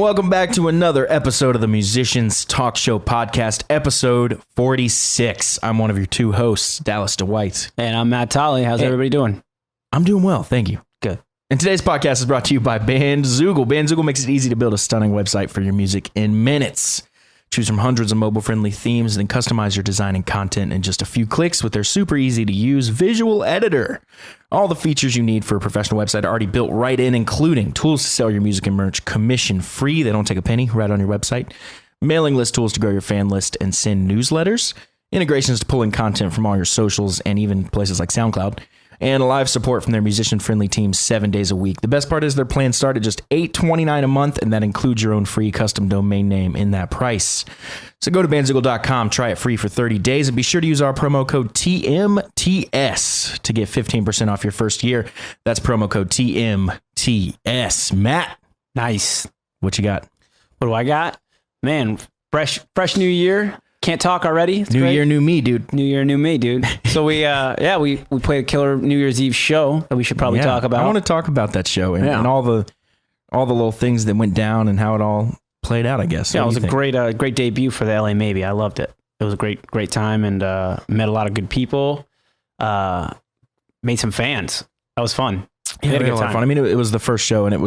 welcome back to another episode of the Musicians Talk Show podcast, episode 46. I'm one of your two hosts, Dallas DeWhite. And I'm Matt Tolley. How's everybody doing? I'm doing well, thank you. Good. And today's podcast is brought to you by Bandzoogle. Bandzoogle makes it easy to build a stunning website for your music in minutes. Choose from hundreds of mobile-friendly themes and then customize your design and content in just a few clicks with their super easy-to-use visual editor. All the features you need for a professional website are already built right in, including tools to sell your music and merch commission-free. They don't take a penny right on your website. Mailing list tools to grow your fan list and send newsletters. Integrations to pull in content from all your socials and even places like SoundCloud. And live support from their musician-friendly team 7 days a week. The best part is their plans start at just $8.29 a month, and that includes your own free custom domain name in that price. So go to bandzoogle.com, try it free for 30 days, and be sure to use our promo code TMTS to get 15% off your first year. That's promo code TMTS. Matt. Nice. What you got? What do I got? Man, fresh new year. Can't talk already. It's new great. year, new me, dude. New year, new me, dude. So we played a killer New Year's Eve show that we should probably talk about. I want to talk about that show and all the little things that went down and how it all played out, I guess. Yeah, it was a great debut for the LA Maybe. I loved it. It was a great time and met a lot of good people. Made some fans. That was fun. Yeah, we had a lot of fun. I mean, it was the first show, and it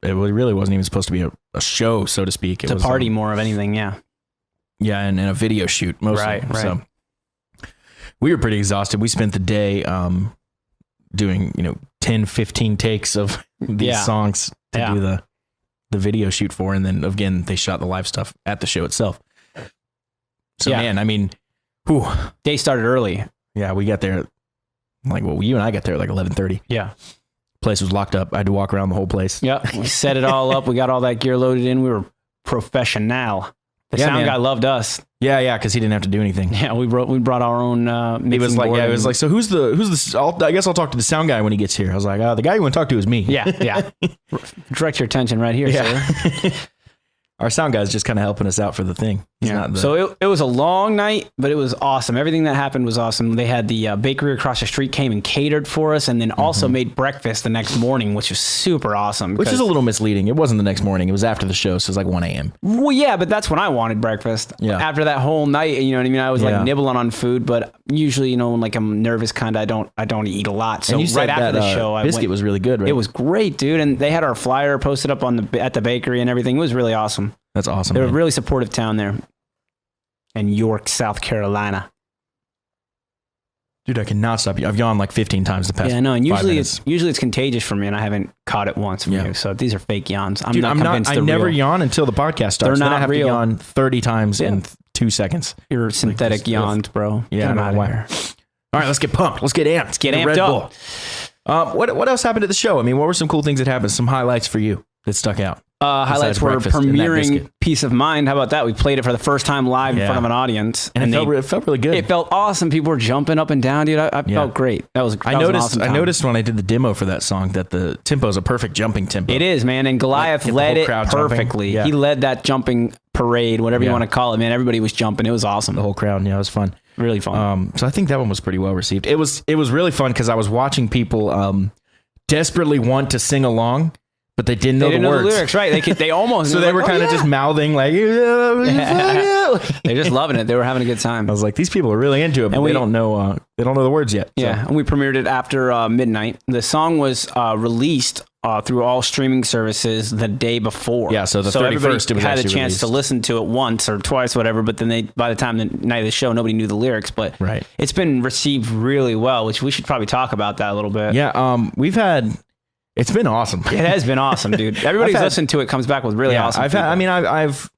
really wasn't even supposed to be a show, so to speak. It's a party more of anything, yeah. Yeah, and a video shoot mostly. Right. So we were pretty exhausted. We spent the day doing 10, 15 takes of these songs to do the video shoot for, and then again they shot the live stuff at the show itself. So man, I mean, day started early. Yeah, we got there you and I got there at like 11:30. Yeah. Place was locked up. I had to walk around the whole place. Yeah, we set it all up. We got all that gear loaded in. We were professional. The sound guy loved us. Yeah, because he didn't have to do anything. Yeah, we brought our own mixing board. He was like, so who's the? I guess I'll talk to the sound guy when he gets here. I was like, the guy you want to talk to is me. Yeah. Direct your attention right here, sir. Our sound guy's just kind of helping us out for the thing. So it was a long night, but it was awesome. Everything that happened was awesome. They had the bakery across the street came and catered for us, and then also made breakfast the next morning, which was super awesome. Which is a little misleading. It wasn't the next morning. It was after the show, so it was like 1 a.m. Well, yeah, but that's when I wanted breakfast. Yeah. After that whole night, you know what I mean? I was like nibbling on food, but usually, like I'm nervous kind of, I don't eat a lot. So right after the show, biscuit was really good, right? It was great, dude. And they had our flyer posted up at the bakery and everything. It was really awesome. That's awesome. They're a really supportive town there in York, South Carolina. Dude, I cannot stop you. I've yawned like 15 times the past. Yeah, no, and usually it's contagious for me, and I haven't caught it once from you. So these are fake yawns. I never yawn until the podcast starts. They're not then I have real. to yawn 30 times in 2 seconds. You're synthetic yawns, bro. Yeah, I don't know why. All right, let's get pumped. Let's get amped. Let's get amped up. What else happened at the show? I mean, what were some cool things that happened? Some highlights for you that stuck out? Highlights were premiering Peace of Mind. How about that? We played it for the first time live in front of an audience. And it felt really good. It felt awesome. People were jumping up and down, dude. I felt great. I noticed when I did the demo for that song that the tempo is a perfect jumping tempo. It is, man. And Goliath led it perfectly. Yeah. He led that jumping parade, whatever you want to call it, man. Everybody was jumping. It was awesome. The whole crowd. Yeah, it was fun. Really fun. So I think that one was pretty well received. It was really fun because I was watching people desperately want to sing along, but they didn't know the words. The lyrics, right? They almost. So they were kind of just mouthing like, they're just loving it. They were having a good time. I was like, these people are really into it, but they don't know the words yet. Yeah, and we premiered it after midnight. The song was released through all streaming services the day before. Yeah, so the 31st, it was had a chance released. to listen to it once or twice, whatever. But then by the time the night of the show, nobody knew the lyrics. But it's been received really well, which we should probably talk about that a little bit. Yeah, it's been awesome. It has been awesome, dude. Everybody who's listened to it comes back with really awesome feedback. I've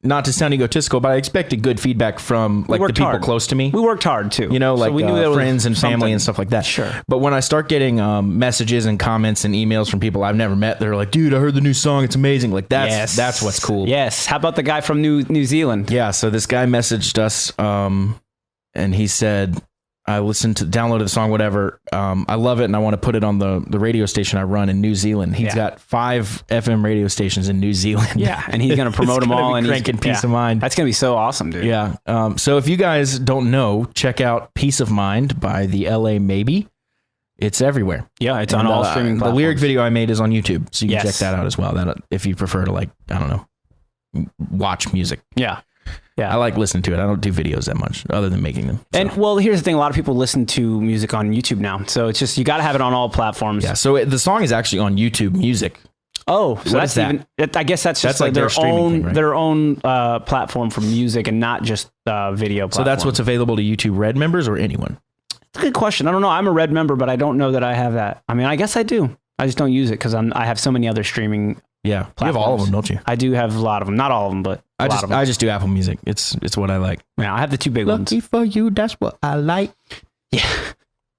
not to sound egotistical, but I expected good feedback from the people close to me. We worked hard too. We knew that friends and family and stuff like that. Sure. But when I start getting messages and comments and emails from people I've never met, they're like, dude, I heard the new song. It's amazing. Like that's what's cool. Yes. How about the guy from New Zealand? Yeah. So this guy messaged us and he said, I downloaded the song, whatever. I love it, and I want to put it on the radio station I run in New Zealand. He's got 5 FM radio stations in New Zealand. Yeah, and he's going to promote them all. And cranking Peace of Mind. That's going to be so awesome, dude. Yeah. So if you guys don't know, check out Peace of Mind by the LA Maybe. It's everywhere. Yeah, it's on all streaming The platforms. lyric video I made is on YouTube, so you can Yes. check that out as well. That if you prefer to like, I don't know, watch music. Yeah. Yeah. I like listening to it. I don't do videos that much other than making them. So. And well, here's the thing: a lot of people listen to music on YouTube now, so it's just you got to have it on all platforms. yeah, so the song is actually on YouTube Music. Oh, so What that's is that? even. I guess that's just That's like their streaming own thing, right? their own platform for music and not just video. So that's what's available to YouTube Red members or anyone. That's a good question. I don't know. I'm a Red member, but I don't know that I have that. I mean, I guess I do. I just don't use it because I have so many other streaming. Yeah, you have all of them, don't you? I do have a lot of them. Not all of them, but a lot of them. I just do Apple Music. It's what I like. Yeah, I have the two big ones. Lucky for you, that's what I like. Yeah.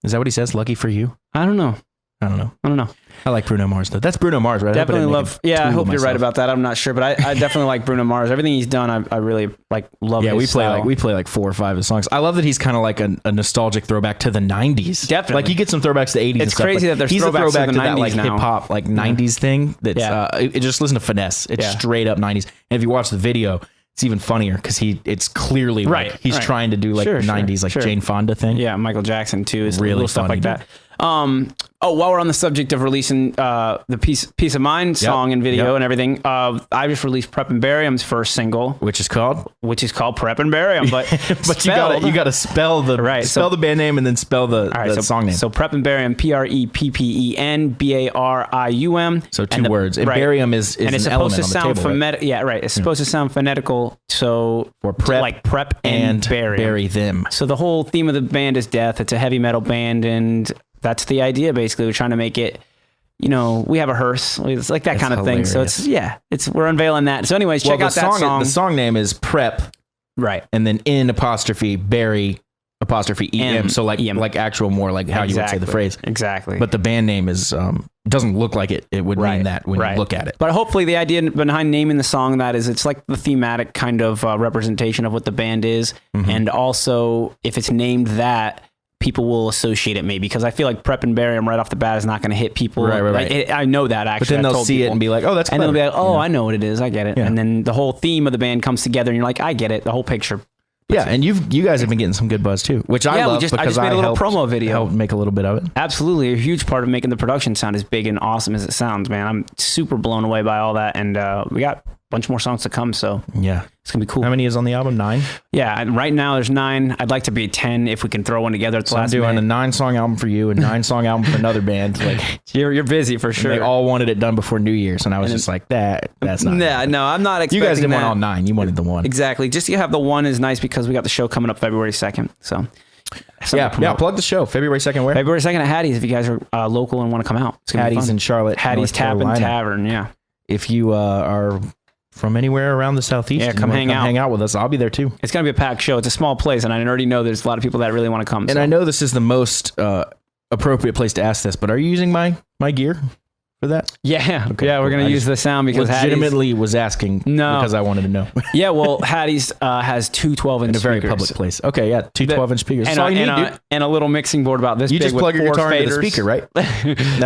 Is that what he says? Lucky for you? I don't know. I don't know. I don't know. I like Bruno Mars though. That's Bruno Mars, right? Definitely I love. Yeah, I tool hope you're right myself. about that. I'm not sure, but I definitely like Bruno Mars. Everything he's done, I really like. Love. Yeah, his we style. play like 4 or 5 of his songs. I love that he's kind of like a nostalgic throwback to the 90s. Definitely. Like you get some throwbacks to the 80s. and It's stuff, crazy but that there's he's a throwbacks to throwback the to that 90s like now. hip hop like 90s thing. That's Yeah. it just listen to Finesse. It's Yeah. straight up 90s. And if you watch the video, it's even funnier because it's clearly like, Right, he's right. trying to do like Sure, 90s like sure. Jane Fonda thing. Yeah, Michael Jackson too. Is Really little stuff funny, like that. While we're on the subject of releasing the Peace of Mind song and video Yep. and everything, I just released Prep and Barium's first single, Which is called, which is called Prep and Barium. But but you gotta spell the Right, spell so- the band name and then spell the song name. So Prep and Barium, PREPPEN BARIUM. So 2 words. And barium is and it's an supposed to element on the sound table, right? phonetic. Yeah, right. It's supposed to sound phonetical. So For prep like prep and barium. bury them. So the whole theme of the band is death. It's a heavy metal band, and that's the idea. Basically, we're trying to make it. You know, we have a hearse. It's like that It's kind of thing. So we're unveiling that. So, anyways, check out that song. The song name is Prep Right. and then in apostrophe bury apostrophe EM. M, So like EM. like actual more like how you would say the phrase. Exactly. But the band name is doesn't look like it would mean that when you look at it. But hopefully, the idea behind naming the song that is it's like the thematic kind of representation of what the band is, Mm-hmm. and also if it's named that, people will associate it maybe because I feel like Prep and Barium right off the bat is not going to hit people. Right. Like, I know that actually. But then I've they'll told see it people. and be like, "Oh, that's And clever." they'll be like, "Oh, I know what it is. I get it." Yeah. And then the whole theme of the band comes together, and you're like, "I get it." The whole picture. Yeah, and you guys have been getting some good buzz too, which I Yeah, love I because just made a little helped- promo video. helped make a little bit of it. Absolutely, a huge part of making the production sound as big and awesome as it sounds, man. I'm super blown away by all that, and we got a bunch more songs to come, so Yeah. it's gonna be cool. How many is on the album? 9? Yeah, and right now there's 9. I'd like to be 10 if we can throw one together at the So I'm last doing a minute. 9-song album for you, a 9-song album for another band. Like You're busy for sure. they all wanted it done before New Year's, and I was just like, that's not. Yeah, no, I'm not You expecting guys didn't that. want all 9. You wanted the one. Exactly. Just to have the one is nice because we got the show coming up February 2nd. So something Yeah, to promote. plug the show. February 2nd, where? February 2nd at Hattie's if you guys are local and want to come out. It's gonna be Hattie's fun. in Charlotte, Hattie's North Tap and Carolina. Tavern. Yeah. If you are from anywhere around the Southeast, Yeah, and you come wanna hang out. with us. I'll be there too. It's going to be a packed show. It's a small place, and I already know there's a lot of people that really want to come. And so. I know this is the most appropriate place to ask this, but are you using my gear for that? Yeah, Okay, yeah, we're cool. going I to use just the sound because Legitimately was asking No. because I wanted to know. Hattie's, yeah, well, Hattie's has two 12-inch In a very speakers. public place. Okay, yeah, 2 12-inch speakers. That's And, all you need, dude. and a little mixing board about this You big just with plug your 4 guitar into the faders. speaker, right?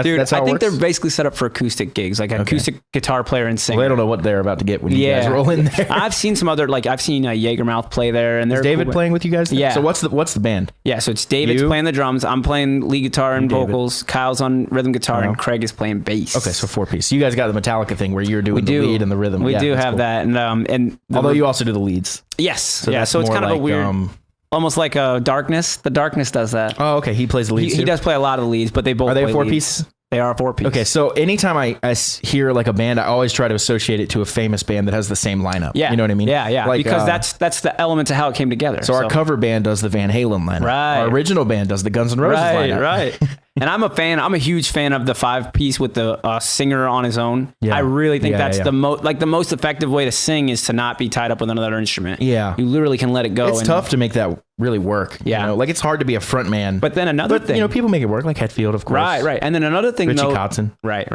Dude, that's how I it think works? they're basically set up for acoustic gigs, like an acoustic guitar player and singer. Well, they don't know what they're about to get when you Yeah, guys roll in there. I've seen some other, like I've seen Jaegermouth play there, and they're Is David cool. playing with you guys? There? Yeah. So what's the band? Yeah, so it's David's You? playing the drums. I'm playing lead guitar and David. vocals. Kyle's on rhythm guitar, and Craig is playing bass. Okay, so 4-piece. You guys got the Metallica thing where you're doing we the do lead and the rhythm. We Yeah, do that's have cool. that, and Although you also do the leads. yes, So yeah. that's So it's more kind of a like, weird, almost like a Darkness. The Darkness does that. Oh, okay. He plays the leads. He too? does play a lot of the leads, but they both Are they play a 4-piece? leads. They are a 4-piece. Okay, so anytime I hear like a band, I always try to associate it to a famous band that has the same lineup. Yeah, You know what I mean? Yeah, yeah. Like, because that's the element to how it came together. So our cover band does the Van Halen lineup. Right. Our original band does the Guns N' Roses lineup. right. And I'm a fan. I'm a huge fan of the 5-piece with the singer on his own. Yeah. I really think Yeah, that's yeah. the most effective way to sing is to not be tied up with another instrument. Yeah. You literally can let it go. It's tough to make that really work. Yeah. You know? Like it's hard to be a front man. But then another But thing, you know, people make it work, like Hetfield, of course. right. And then another thing, Richie though, Kotzen. right.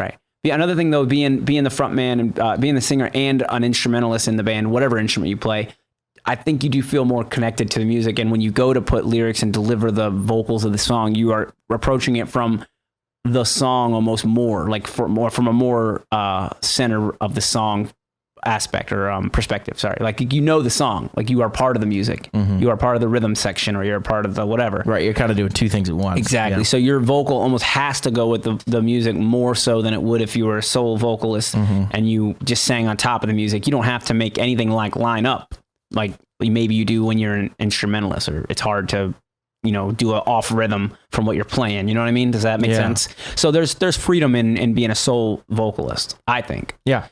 Yeah, another thing though, being the front man and being the singer and an instrumentalist in the band, whatever instrument you play, I think you do feel more connected to the music. And when you go to put lyrics and deliver the vocals of the song, you are approaching it from the song almost more, like from a more center of the song aspect or perspective. Sorry, like you know the song, like you are part of the music, you are part of the rhythm section, or you're a part of the whatever. Right, you're kind of doing two things at once. Exactly. Yeah. So your vocal almost has to go with the music more so than it would if you were a sole vocalist and you just sang on top of the music. You don't have to make anything like line up like maybe you do when you're an instrumentalist, or it's hard to, you know, do an off rhythm from what you're playing. You know what I mean? Does that make sense? So there's freedom in being a sole vocalist, I think. Yeah.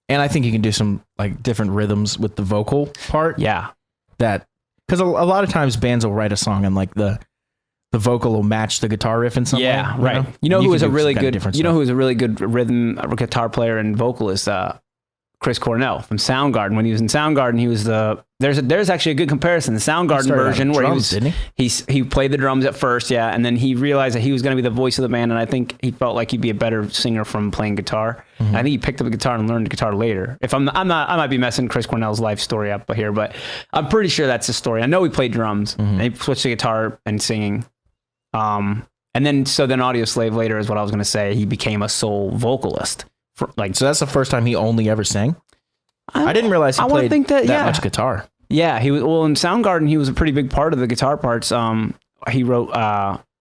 And I think you can do some like different rhythms with the vocal part. Yeah. That, because a lot of times bands will write a song and like the vocal will match the guitar riff in some way. Yeah, right. You know And who can is a do really some kind of good, different you know stuff. who is a really good rhythm guitar player and vocalist? Chris Cornell from Soundgarden. When he was in Soundgarden, he was there's actually a good comparison. The Soundgarden started out version with where drums, didn't he played the drums at first, yeah, and then he realized that he was going to be the voice of the band, and I think he felt like he'd be a better singer from playing guitar. I think he picked up the guitar and learned guitar later. If I might be messing Chris Cornell's life story up here, but I'm pretty sure that's the story. I know he played drums and he switched to guitar and singing. And then Audio Slave later is what I was going to say. He became a sole vocalist. So that's the first time he only ever sang? I didn't realize he played that much guitar. Yeah, he was. Well, in Soundgarden, he was a pretty big part of the guitar parts. He wrote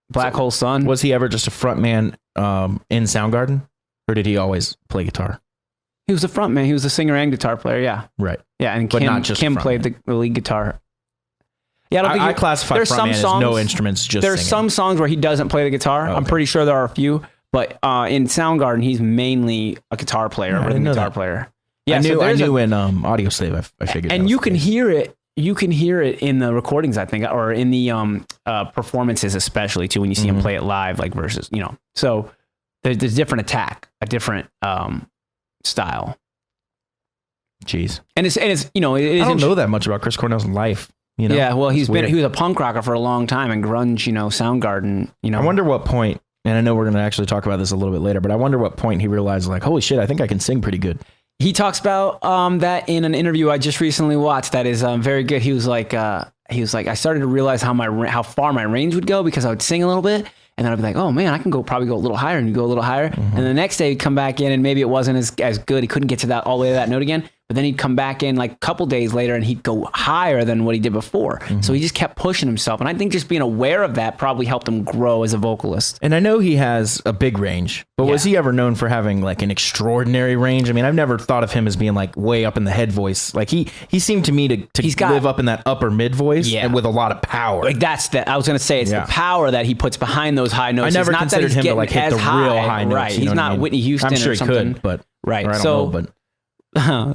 Black Hole Sun. Was he ever just a front man in Soundgarden, or did he always play guitar? He was the front man. He was the singer and guitar player. Yeah, right. Yeah, and But Kim, not just Kim front played man. the lead guitar. Yeah, I classify front man as no instruments, just there's singing. some songs where he doesn't play the guitar. Okay. I'm pretty sure there are a few, but in Soundgarden, he's mainly a guitar player, I rhythm didn't know guitar that. player. Yeah, Yeah, I knew in Audio Slave. I figured. and you can hear it. You can hear it in the recordings, I think, or in the performances, especially too when you see him play it live, like versus, you know. So there's different attack, a different style. Jeez, And it's you know it is. I don't know that much about Chris Cornell's life. You know? Yeah, well, he It's was weird. a punk rocker for a long time and grunge, you know, Soundgarden, you know. I wonder what point, and I know we're going to actually talk about this a little bit later, but I wonder what point he realized, like, holy shit, I think I can sing pretty good. He talks about that in an interview I just recently watched. That is very good. He was like, I started to realize how far my range would go because I would sing a little bit, and then I'd be like, oh man, I can probably go a little higher, and you go a little higher, and the next day he'd come back in, and maybe it wasn't as good. He couldn't get to that all the way to that note again. But then he'd come back in like a couple days later and he'd go higher than what he did before. So he just kept pushing himself. And I think just being aware of that probably helped him grow as a vocalist. And I know he has a big range, but was he ever known for having like an extraordinary range? I mean, I've never thought of him as being like way up in the head voice. Like he seemed to me to live up in that upper mid voice and with a lot of power. Like I was going to say, it's the power that he puts behind those high notes. I never it's not considered that he's him to like hit the real high notes. Right. You He's know not what I mean? Whitney Houston I'm sure or he something. could, but right. Or I don't So, know, but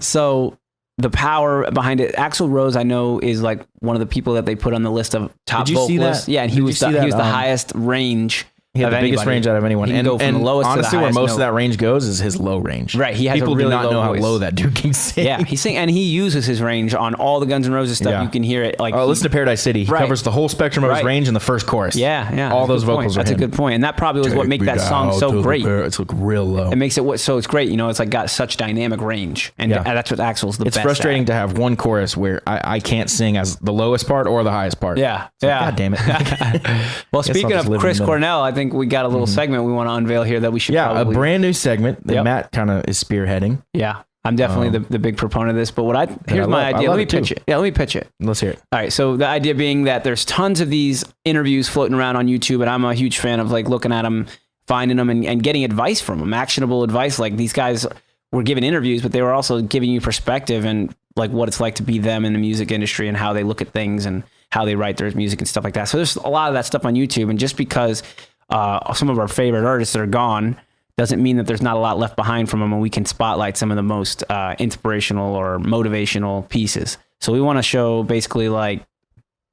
so the power behind it. Axl Rose, I know, is like one of the people that they put on the list of top Did you see vocalists. that? Yeah, and he was the highest range. He had of the biggest anybody. range out of anyone. He can go from the lowest to the honestly, where highest most of note. that range goes is his low range. Right, he has People a really do not low know voice. how low that dude can sing. Yeah, and he uses his range on all the Guns N' Roses stuff. Yeah. You can hear it. Like, Listen to Paradise City. He Right. covers the whole spectrum of his Right. range in the first chorus. yeah, All that's those a good point. vocals are That's him. a good point, and that probably was what make that song so great. It's like real low. It makes it so it's great. You know, it's like got such dynamic range, and that's what Axl's the It's best. frustrating to have one chorus where I can't sing as the lowest part or the highest part. Yeah, It's like, God damn it. Well, Guess I'll speaking just of live in Chris the middle. Cornell, I think we got a little segment we want to unveil here that we should Yeah, probably. a brand new segment that Yep. Matt kind of is spearheading. Yeah, I'm definitely the big proponent of this. But here's my I idea. love Let me it too. pitch it. Yeah, let me pitch it. Let's hear it. All right. So the idea being that there's tons of these interviews floating around on YouTube, and I'm a huge fan of like looking at them, finding them, and getting advice from them, actionable advice. Like these guys were giving interviews, but they were also giving you perspective and like what it's like to be them in the music industry and how they look at things and how they write their music and stuff like that. So there's a lot of that stuff on YouTube, and just because some of our favorite artists are gone doesn't mean that there's not a lot left behind from them, and we can spotlight some of the most inspirational or motivational pieces. So we want to show basically like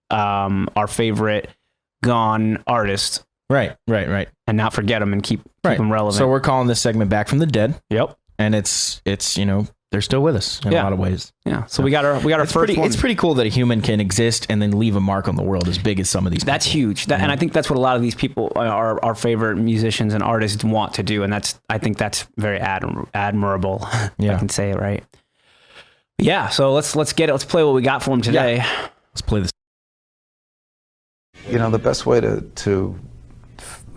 our favorite gone artists, Right. and not forget them and keep them relevant. So we're calling this segment Back from the Dead. Yep. And it's you know, they're still with us in a lot of ways. Yeah. So we got our first one. It's pretty cool that a human can exist and then leave a mark on the world as big as some of these That's people. huge. And I think that's what a lot of these people, our favorite musicians and artists, want to do. And I think that's very admirable. If I can say it right. Yeah. So let's get it. Let's play what we got for them today. Let's play this. You know, the best way to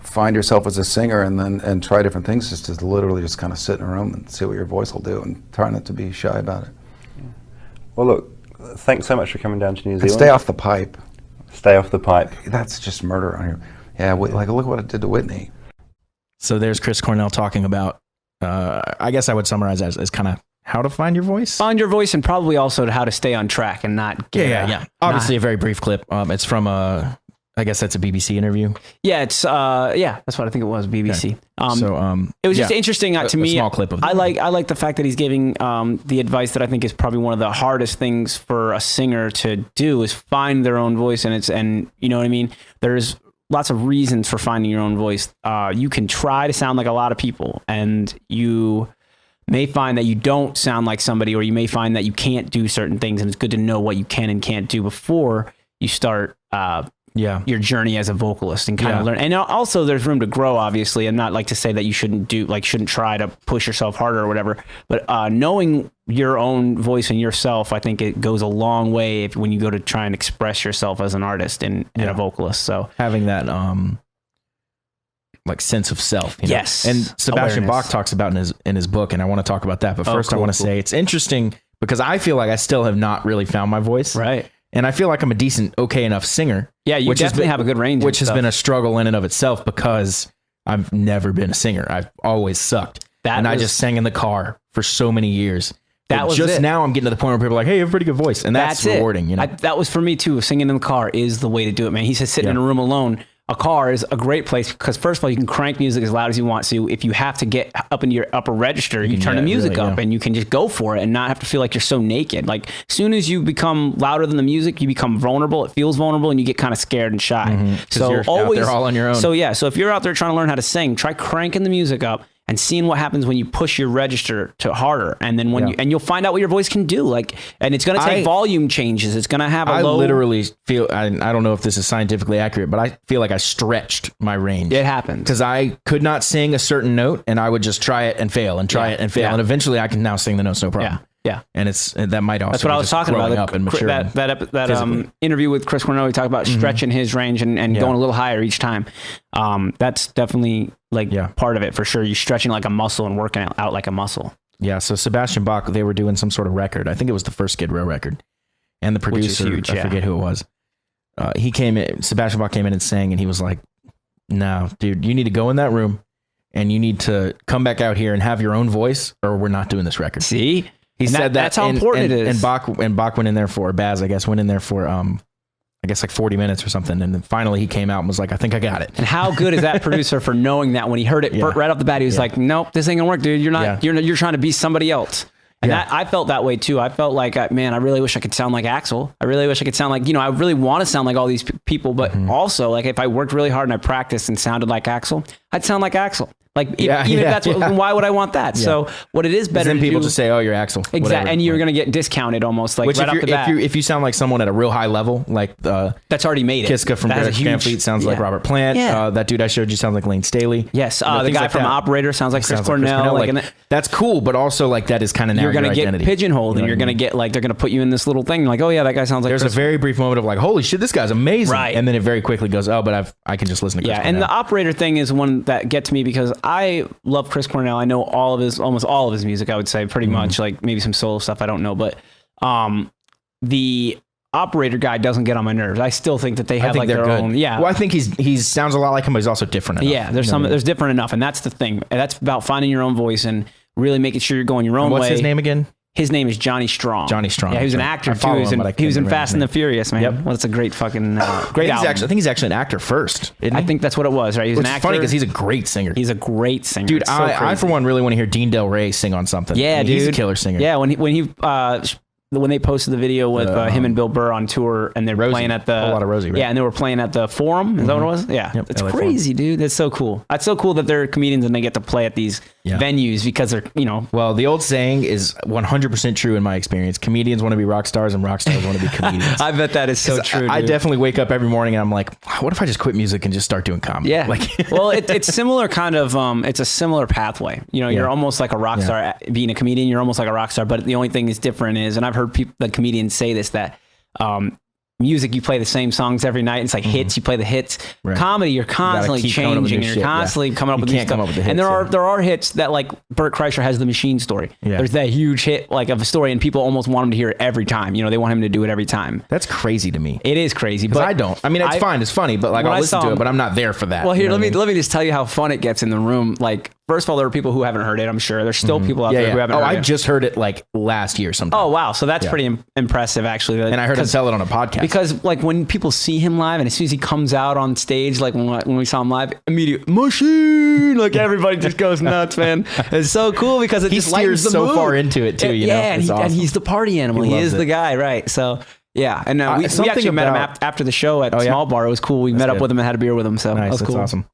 find yourself as a singer and try different things, just to literally just kind of sit in a room and see what your voice will do, and try not to be shy about it. Well, look, thanks so much for coming down to New Zealand. And stay off the pipe. Stay off the pipe. That's just murder on you. Yeah, like look what it did to Whitney. So there's Chris Cornell talking about, I guess I would summarize that as kind of how to find your voice. Find your voice, and probably also how to stay on track and not get Obviously, a very brief clip. It's from I guess that's a BBC interview. Yeah, it's that's what I think it was, BBC. Okay. It was just interesting to me. A small clip of I like the fact that he's giving the advice that I think is probably one of the hardest things for a singer to do, is find their own voice, and you know what I mean. There's lots of reasons for finding your own voice. You can try to sound like a lot of people, and you may find that you don't sound like somebody, or you may find that you can't do certain things, and it's good to know what you can and can't do before you start your journey as a vocalist and kind of learn. And also there's room to grow, obviously, and not like to say that you shouldn't try to push yourself harder or whatever, but knowing your own voice and yourself, I think it goes a long way when you go to try and express yourself as an artist and a vocalist. So having that like sense of self. You know? Yes. And Sebastian Awareness. Bach talks about in his book, and I want to talk about that. But first I want to say it's interesting because I feel like I still have not really found my voice. Right. And I feel like I'm a decent, okay enough singer. Yeah, you definitely have a good range. Which has been a struggle in and of itself because I've never been a singer. I've always sucked. I just sang in the car for so many years. Now I'm getting to the point where people are like, hey, you have a pretty good voice. And that's rewarding. You know? That was for me too. Singing in the car is the way to do it, man. He said sitting in a room alone. A car is a great place because, first of all, you can crank music as loud as you want to. If you have to get up into your upper register, you turn the music up and you can just go for it and not have to feel like you're so naked. Like, as soon as you become louder than the music, you become vulnerable. It feels vulnerable and you get kind of scared and shy. So you're always out there all on your own. So so if you're out there trying to learn how to sing, try cranking the music up and seeing what happens when you push your register to harder. And then you'll find out what your voice can do. Like, and it's going to take volume changes. It's going to have I literally feel, I don't know if this is scientifically accurate, but I feel like I stretched my range. It happens. Because I could not sing a certain note and I would just try it and fail and try it and fail. And eventually I can now sing the notes, no problem. Yeah. And that might also That's what I was talking about. Up and maturing that interview with Chris Cornell, we talked about stretching his range and going a little higher each time. That's definitely part of it for sure. You're stretching like a muscle and working out like a muscle. Yeah. So Sebastian Bach, they were doing some sort of record. I think it was the first Skid Row record. And the producer, huge, I forget who it was. Sebastian Bach came in and sang, and he was like, no, dude, you need to go in that room and you need to come back out here and have your own voice or we're not doing this record. See? He said that's how important it is. And Bach went in there for, Baz, I guess, went in there for, I guess like 40 minutes or something. And then finally he came out and was like, I think I got it. And how good is that producer for knowing that when he heard it right off the bat, he was like, nope, this ain't gonna work, dude. You're not, you're trying to be somebody else. And I felt that way too. I felt like, man, I really wish I could sound like Axl. I really wish I could sound like, I really want to sound like all these people, but also like if I worked really hard and I practiced and sounded like Axl, I'd sound like Axl. Like even if that's why would I want that? Yeah. So what it is better. Then people just say, "Oh, you're Axl." Exactly, and you're gonna get discounted almost like right off the bat. If you sound like someone at a real high level, like that's already made it. Kiska from Greta Van Fleet sounds like Robert Plant. That dude I showed you sounds like Lane Staley. Yes, the guy like from Operator sounds like Chris Cornell. Like, that's cool, but also like that is kind of now you're gonna get identity. Pigeonholed, and you're gonna get like they're gonna put you in this little thing. Like, oh yeah, that guy sounds like. There's a very brief moment of like, holy shit, this guy's amazing, right? And then it very quickly goes, oh, but I can just listen to Chris Cornell. And the Operator thing is one that gets me because I love Chris Cornell. I know almost all of his music, I would say pretty much, like maybe some solo stuff I don't know, but the Operator guy doesn't get on my nerves. I still think that they have like their own. Yeah. Well, I think he sounds a lot like him, but he's also different enough. Yeah, there's different enough, and that's the thing. And that's about finding your own voice and really making sure you're going your own way. What's his name again? His name is Johnny Strong. Johnny Strong. Yeah, he was an actor too. He was in Fast and the Furious, man. Yep. Well, it's a great fucking great album. I think he's actually an actor first. I think that's what it was, right? He's an actor. It's funny because he's a great singer. He's a great singer. Dude, I for one really want to hear Dean Del Rey sing on something. Yeah, dude. He's a killer singer. Yeah, when they posted the video with him and Bill Burr on tour, and they're playing at the a lot of Rosie, right? Yeah, and they were playing at the Forum. Is that what it was? Yeah, it's LA crazy, dude. That's so cool. That's so cool that they're comedians and they get to play at these venues because they're Well, the old saying is 100% true in my experience. Comedians want to be rock stars, and rock stars want to be comedians. I bet that is so true. I definitely wake up every morning and I'm like, what if I just quit music and just start doing comedy? Yeah, well, it's similar kind of. It's a similar pathway. You're almost like a rock star being a comedian. You're almost like a rock star, but the only thing is different is, and I've heard the comedians say this, that music, you play the same songs every night. It's like hits, you play the hits. Right. Comedy, you're constantly keep coming up with changing. new You're shit, constantly coming up You with new can't come stuff. up with the hits, and yeah. there are hits that like Bert Kreischer has the Machine story. Yeah. There's that huge hit like of a story, and people almost want him to hear it every time. You know, they want him to do it every time. That's crazy to me. It is crazy, But but I don't. I mean, it's fine. It's funny, but like when I'll I listen saw to it, him- but I'm not there for that. Well, you here, know let what I mean? me just tell you how fun it gets in the room. Like, first of all, there are people who haven't heard it. I'm sure there's still people out there who haven't Oh, heard I it. just heard it like last year sometime. Oh wow, so that's Yeah. pretty impressive actually. And I heard him tell it on a podcast. Because like when people see him live, and as soon as he comes out on stage, like when we saw him live, immediately Machine, like everybody just goes nuts, man. It's so cool because it he just lightens steers the so mood. far into it too. You know, yeah, and, It's awesome. and he's the party animal. He He loves is it. the guy, right? So yeah, and we something actually met him about- after the show at Oh, yeah? Small Bar. It was cool. We met up good. with him and had a beer with him. So that nice. was That's cool. awesome.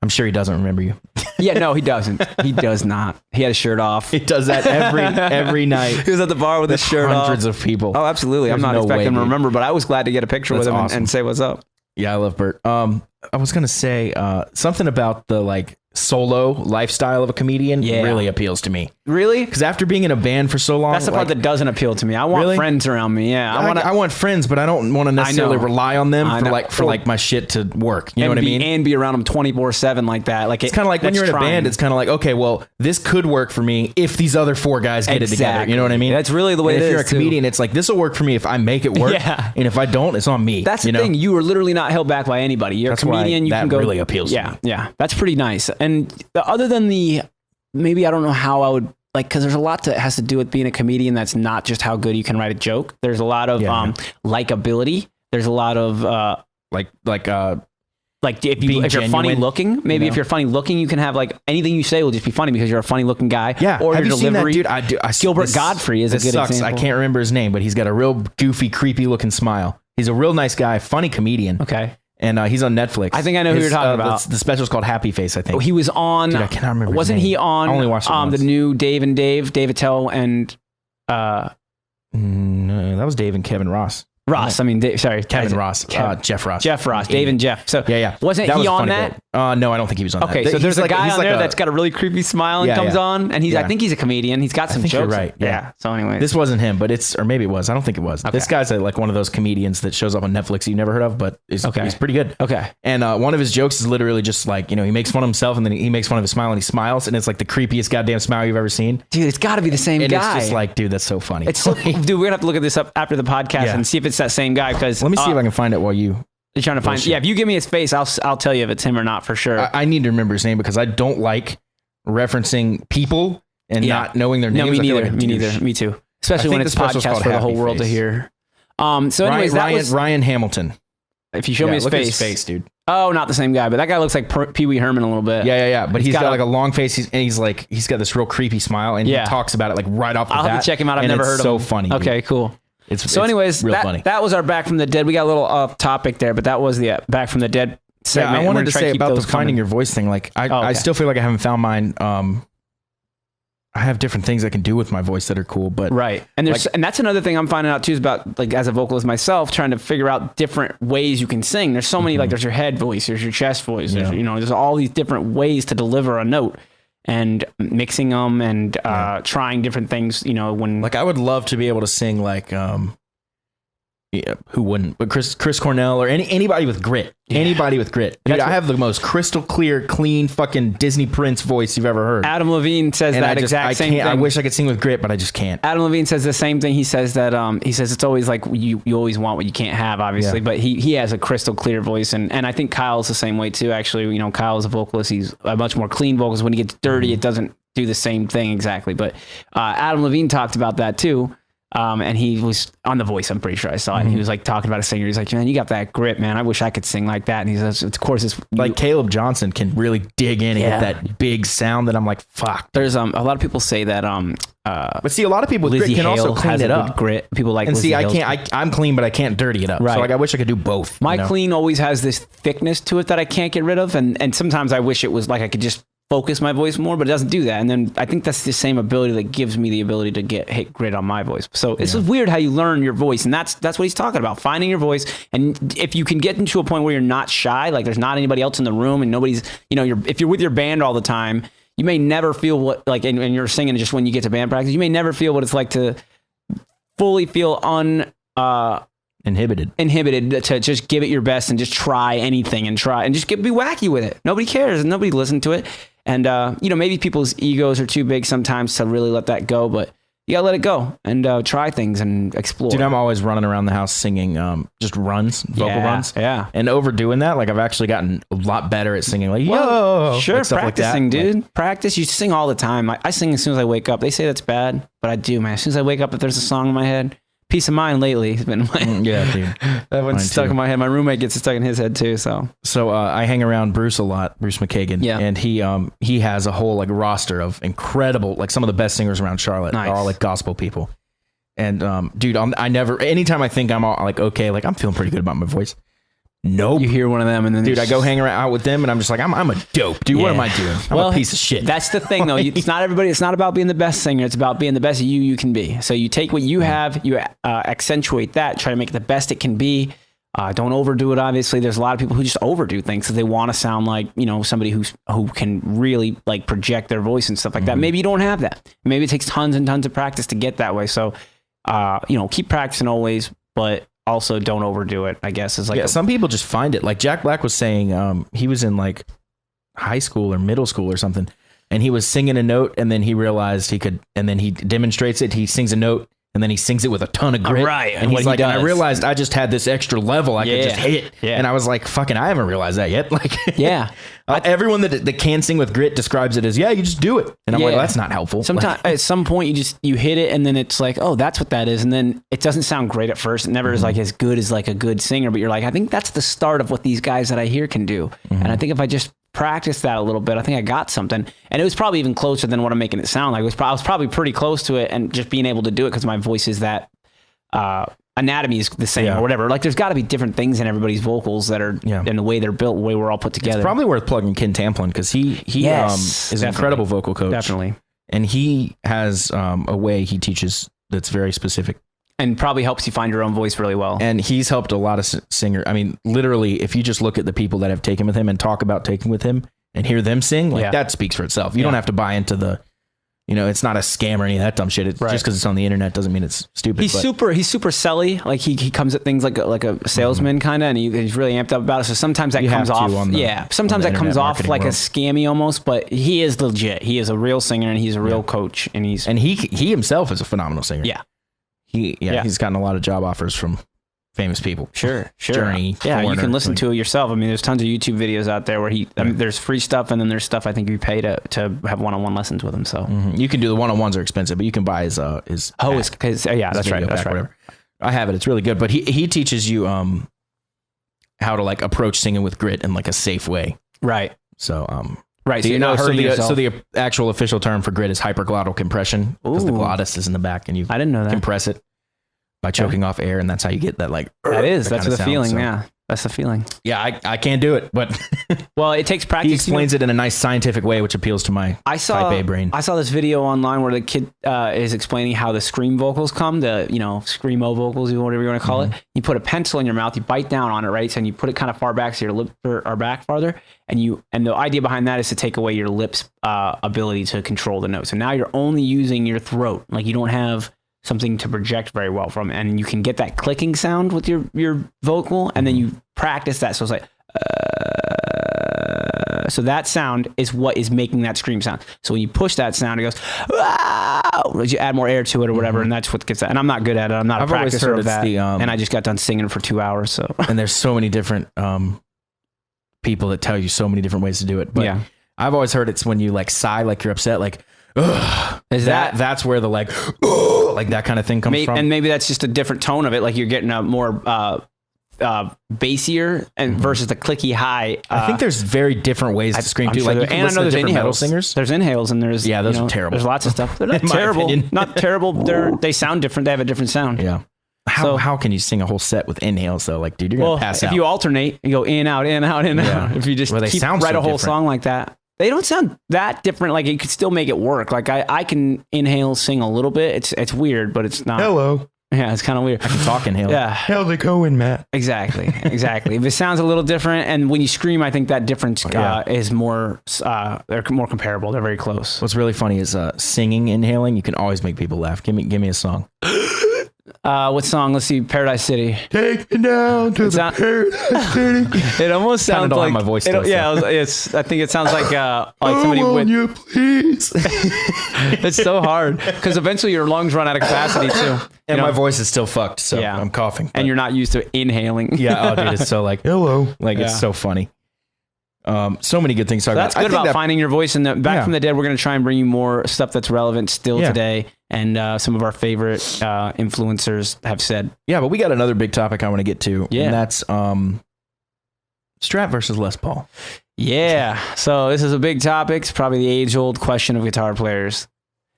I'm sure he doesn't remember you. Yeah, no, he doesn't. He does not. He had his shirt off. He does that every night. He was at the bar with his shirt off. Hundreds of people. Oh, absolutely. I'm There's not no expecting way, him to dude. remember, but I was glad to get a picture with That's him awesome. and say what's up. Yeah, I love Bert. I was gonna say something about the like solo lifestyle of a comedian Yeah. really appeals to me. Really? Because after being in a band for so long, That's the part like, that doesn't appeal to me. I want Really? friends around me. Yeah, I want friends, but I don't want to necessarily know. rely on them I for know. like my shit to work. You know what I mean? And be around them 24/7 like that. Like It's kind of like when you're in a band, it's kind of like, okay, well, this could work for me if these other four guys get it together. Exactly. You know what I mean? That's really the way And it if you're is, a comedian, it's like, this will work for me if I make it work. Yeah. And if I don't, it's on me. That's the you know? thing. You are literally not held back by anybody. You're That's a why comedian. You that can go. really appeals to Yeah, me. yeah. That's pretty nice. And other than maybe I don't know how I would like, because there's a lot that has to do with being a comedian. That's not just how good you can write a joke. There's a lot of Yeah. likability. There's a lot of like if Being you're funny genuine, looking, maybe you if know? you're funny looking, you can have like anything you say will just be funny because you're a funny looking guy. yeah. Or Have your you seen that delivery. dude? Gilbert this- Godfrey is a this good sucks. example. I can't remember his name, but he's got a real goofy, creepy looking smile. He's a real nice guy, funny comedian. Okay. And he's on Netflix. I think I know who you're talking about. The special's called Happy Face, I think. He was on. Dude, I cannot remember his Wasn't he name. on? I only watched it the once. new Dave Attell and No, that was Dave and Kevin Ross. Ross. I mean, Kevin Ross. Jeff Ross. Jeff Ross. Dave and Jeff. So Yeah. wasn't That he was a on funny that? bit. No, I don't think he was on Okay, that. so there's a guy he's on like there that's got a really creepy smile and Yeah, comes yeah. on, and I Yeah. think he's a comedian. He's got some think you're jokes. right, yeah. So anyway, This wasn't him, but or maybe it was. I don't think it was. Okay. This guy's like one of those comedians that shows up on Netflix you never heard of, but he's pretty good. Okay. And one of his jokes is literally just like, he makes fun of himself and then he makes fun of his smile and he smiles and it's like the creepiest goddamn smile you've ever seen. Dude, it's got to be the same And guy. it's just like, dude, that's so funny. It's so, dude. We're gonna have to look at this up after the podcast Yeah. and see if it's that same guy. Because Let me see if I can find it while you. You're trying to find. Bullshit. Yeah, if you give me his face, I'll tell you if it's him or not for sure. I need to remember his name because I don't like referencing people and Yeah. not knowing their no, names. me I feel neither. like a Me douche. neither. Me too. Especially I when think it's the special's podcast called for the Happy whole world to Face. hear. So anyways, Ryan Hamilton. if you show me his look face, at his face, dude. Oh, not the same guy, but that guy looks like Pee Wee Herman a little bit. Yeah. But he's got got like a long face, and he's got this real creepy smile, and Yeah. he talks about it like right off the bat. I'll have to check him out. I've and never it's heard of so him. funny. Dude. Okay, cool. It's Anyways, real funny. that was our Back from the Dead. We got a little off topic there, but that was the Back from the Dead segment. I and we're wanted gonna to try say keep about the those finding coming. your voice thing. Like, I okay. still feel like I haven't found mine. I have different things I can do with my voice that are cool, but Right. And there's Like- and that's another thing I'm finding out too is about like as a vocalist myself trying to figure out different ways you can sing. There's so many like there's your head voice, there's your chest voice, there's, Yeah. there's all these different ways to deliver a note and mixing them and trying different things, when like I would love to be able to sing like yeah, who wouldn't? But Chris Cornell or anybody with grit. Anybody with grit. Dude, That's I what- have the most crystal clear, clean fucking Disney Prince voice you've ever heard. Adam Levine says And that I exact same can't. thing. I wish I could sing with grit, but I just can't. Adam Levine says the same thing. He says that he says it's always like you always want what you can't have, obviously. Yeah. But he has a crystal clear voice, and I think Kyle's the same way too. Actually, Kyle is a vocalist. He's a much more clean vocalist. When he gets dirty, it doesn't do the same thing exactly. But Adam Levine talked about that too. And he was on The Voice, I'm pretty sure I saw it. And he was like talking about a singer. He's like, man, you got that grit, man. I wish I could sing like that. And he says, of course, it's Like Caleb Johnson can really dig in and Yeah. get that big sound that I'm like, fuck. there's a lot of people say that But see, a lot of people with Lizzie grit can Hale also clean has it a up. good grit. People like And Lizzie see, I Hale's can't. I'm clean, but I can't dirty it up. Right. So like, I wish I could do both. My you know? clean always has this thickness to it that I can't get rid of, and sometimes I wish it was like I could just focus my voice more, but it doesn't do that. And then I think that's the same ability that gives me the ability to hit grit on my voice. So it's just weird how you learn your voice, and that's what he's talking about, finding your voice. And if you can get into a point where you're not shy, like there's not anybody else in the room, and nobody's, if you're with your band all the time, you may never feel what like, and you're singing just when you get to band practice, you may never feel what it's like to fully feel inhibited to just give it your best and just try anything and just be wacky with it. Nobody cares. Nobody listened to it. And, maybe people's egos are too big sometimes to really let that go, but you gotta let it go and try things and explore. Dude, I'm always running around the house singing just vocal runs. Yeah. And overdoing that, like I've actually gotten a lot better at singing like, sure, like stuff practicing, like that. dude. Like, Practice. You sing all the time. I sing as soon as I wake up. They say that's bad, but I do, man. As soon as I wake up, if there's a song in my head, Peace of Mind lately has been yeah, dude. that one's stuck in my head. My roommate gets it stuck in his head too. So I hang around Bruce a lot, Bruce McKagan. Yeah. And he has a whole like roster of incredible, like some of the best singers around Charlotte Nice. are all like gospel people. And dude, anytime I think I'm all like, okay, like I'm feeling pretty good about my voice. Nope. you hear one of them, and then Dude, I go hang around out with them, and I'm just like, I'm a dope, dude. What Yeah. am I doing? I'm a piece of shit. That's the thing, though. It's not everybody. It's not about being the best singer. It's about being the best you can be. So you take what you have, you accentuate that, try to make it the best it can be. Don't overdo it. Obviously, there's a lot of people who just overdo things because they want to sound like somebody who can really like project their voice and stuff like that. Maybe you don't have that. Maybe it takes tons and tons of practice to get that way. So keep practicing always, but also don't overdo it, I guess. Is like some people just find it. Like Jack Black was saying, he was in like high school or middle school or something, and he was singing a note, and then he realized he could, and then he demonstrates it. He sings a note, and then he sings it with a ton of grit. Right. And And he's what like, he and I does. realized I just had this extra level I could just hit. Yeah. And I was like, fucking, I haven't realized that yet. Like, Yeah. everyone that can sing with grit describes it as, you just do it. And I'm like, Yeah. well, that's not helpful. Sometimes at some point you hit it and then it's like, oh, that's what that is. And then it doesn't sound great at first. It never is like as good as like a good singer, but you're like, I think that's the start of what these guys that I hear can do. And I think if I just practice that a little bit, I think I got something. And it was probably even closer than what I'm making it sound like. I was probably pretty close to it, and just being able to do it because my voice is that anatomy is the same or whatever. Like there's got to be different things in everybody's vocals that are in the way they're built, the way we're all put together. It's probably worth plugging Ken Tamplin because he Yes, is an incredible vocal coach. Definitely. And he has a way he teaches that's very specific. And probably helps you find your own voice really well. And he's helped a lot of singers. I mean, literally, if you just look at the people that have taken with him and talk about taking with him and hear them sing, like that speaks for itself. You don't have to buy into the, it's not a scam or any of that dumb shit. It's just because it's on the internet doesn't mean it's stupid. He's super selly. Like he comes at things like a salesman kind of, and he's really amped up about it. So sometimes that comes off. Sometimes that comes off like a scammy almost, but he is legit. He is a real singer and he's a real coach, and he himself is a phenomenal singer. Yeah. He's gotten a lot of job offers from famous people. Sure. Journey. Yeah, you Foreigner, can listen like- to it yourself. I mean, there's tons of YouTube videos out there where there's free stuff, and then there's stuff I think you pay to have one-on-one lessons with him. So You can do the one-on-ones are expensive, but you can buy his that's his right. video That's pack, right. whatever. I have it. It's really good. But he teaches you how to like approach singing with grit in like a safe way. Right. So Right. so So you're not hurting yourself. So the actual official term for grit is hyperglottal compression because the glottis is in the back and you I didn't know that. compress it by choking off air, and that's how you get that like. That's kinda the sound. feeling. So, Yeah. That's the feeling. Yeah, I can't do it, but Well, it takes practice. he explains it in a nice scientific way, which appeals to my type A brain. I saw this video online where the kid is explaining how the scream vocals come, the screamo vocals, whatever you want to call it. You put a pencil in your mouth, you bite down on it, right? So and you put it kind of far back so your lips are back farther, and the idea behind that is to take away your lips' ability to control the notes. So now you're only using your throat, like you don't have something to project very well from, and you can get that clicking sound with your vocal, and then you practice that. So it's like. So that sound is what is making that scream sound. So when you push that sound, it goes, wow, as you add more air to it or whatever, and that's what gets that. And I'm not good at it. I'm not I've a always practicer heard of it's that. the, and I just got done singing for 2 hours. So And there's so many different people that tell you so many different ways to do it. But Yeah. I've always heard it's when you like sigh, like you're upset, like, ugh. Is That's where the like, ugh, like that kind of thing comes from. and maybe that's just a different tone of it. Like you're getting a more bassier and versus the clicky high. I think there's very different ways to scream I'm too. sure Like you there- can and I listen know to there's different metal inhales. singers. There's inhales and there's those are terrible. There's lots of stuff. They're not In my terrible. opinion. Not terrible. They sound different. They have a different sound. Yeah. How can you sing a whole set with inhales though? Like, dude, you're gonna pass if out. you alternate, you go in, out, in, out, in, out. If you just Well, they keep, sound write so a whole different. song like that, they don't sound that different. Like you could still make it work. Like I can inhale, sing a little bit. It's weird, but it's not. Hello. Yeah, it's kind of weird. I can talk inhale. Yeah, How's it going, Matt? exactly. If it sounds a little different, and when you scream, I think that difference is more. They're more comparable. They're very close. What's really funny is singing, inhaling. You can always make people laugh. Give me a song. What song? Let's see. Paradise City. Take me down to the Paradise City. It almost Kinda sounds don't have like my voice still, yeah, I think it sounds like somebody with. you, please. It's so hard because eventually your lungs run out of capacity too. And You know? my voice is still fucked, so Yeah. I'm coughing. And you're not used to inhaling. yeah, oh dude, it's so like hello, like Yeah. it's so funny. So many good things to talk That's about. good about finding your voice. And Back from the Dead, we're going to try and bring you more stuff that's relevant still today. And some of our favorite influencers have said. Yeah, but we got another big topic I want to get to. Yeah. And that's Strat versus Les Paul. Yeah. So this is a big topic. It's probably the age-old question of guitar players.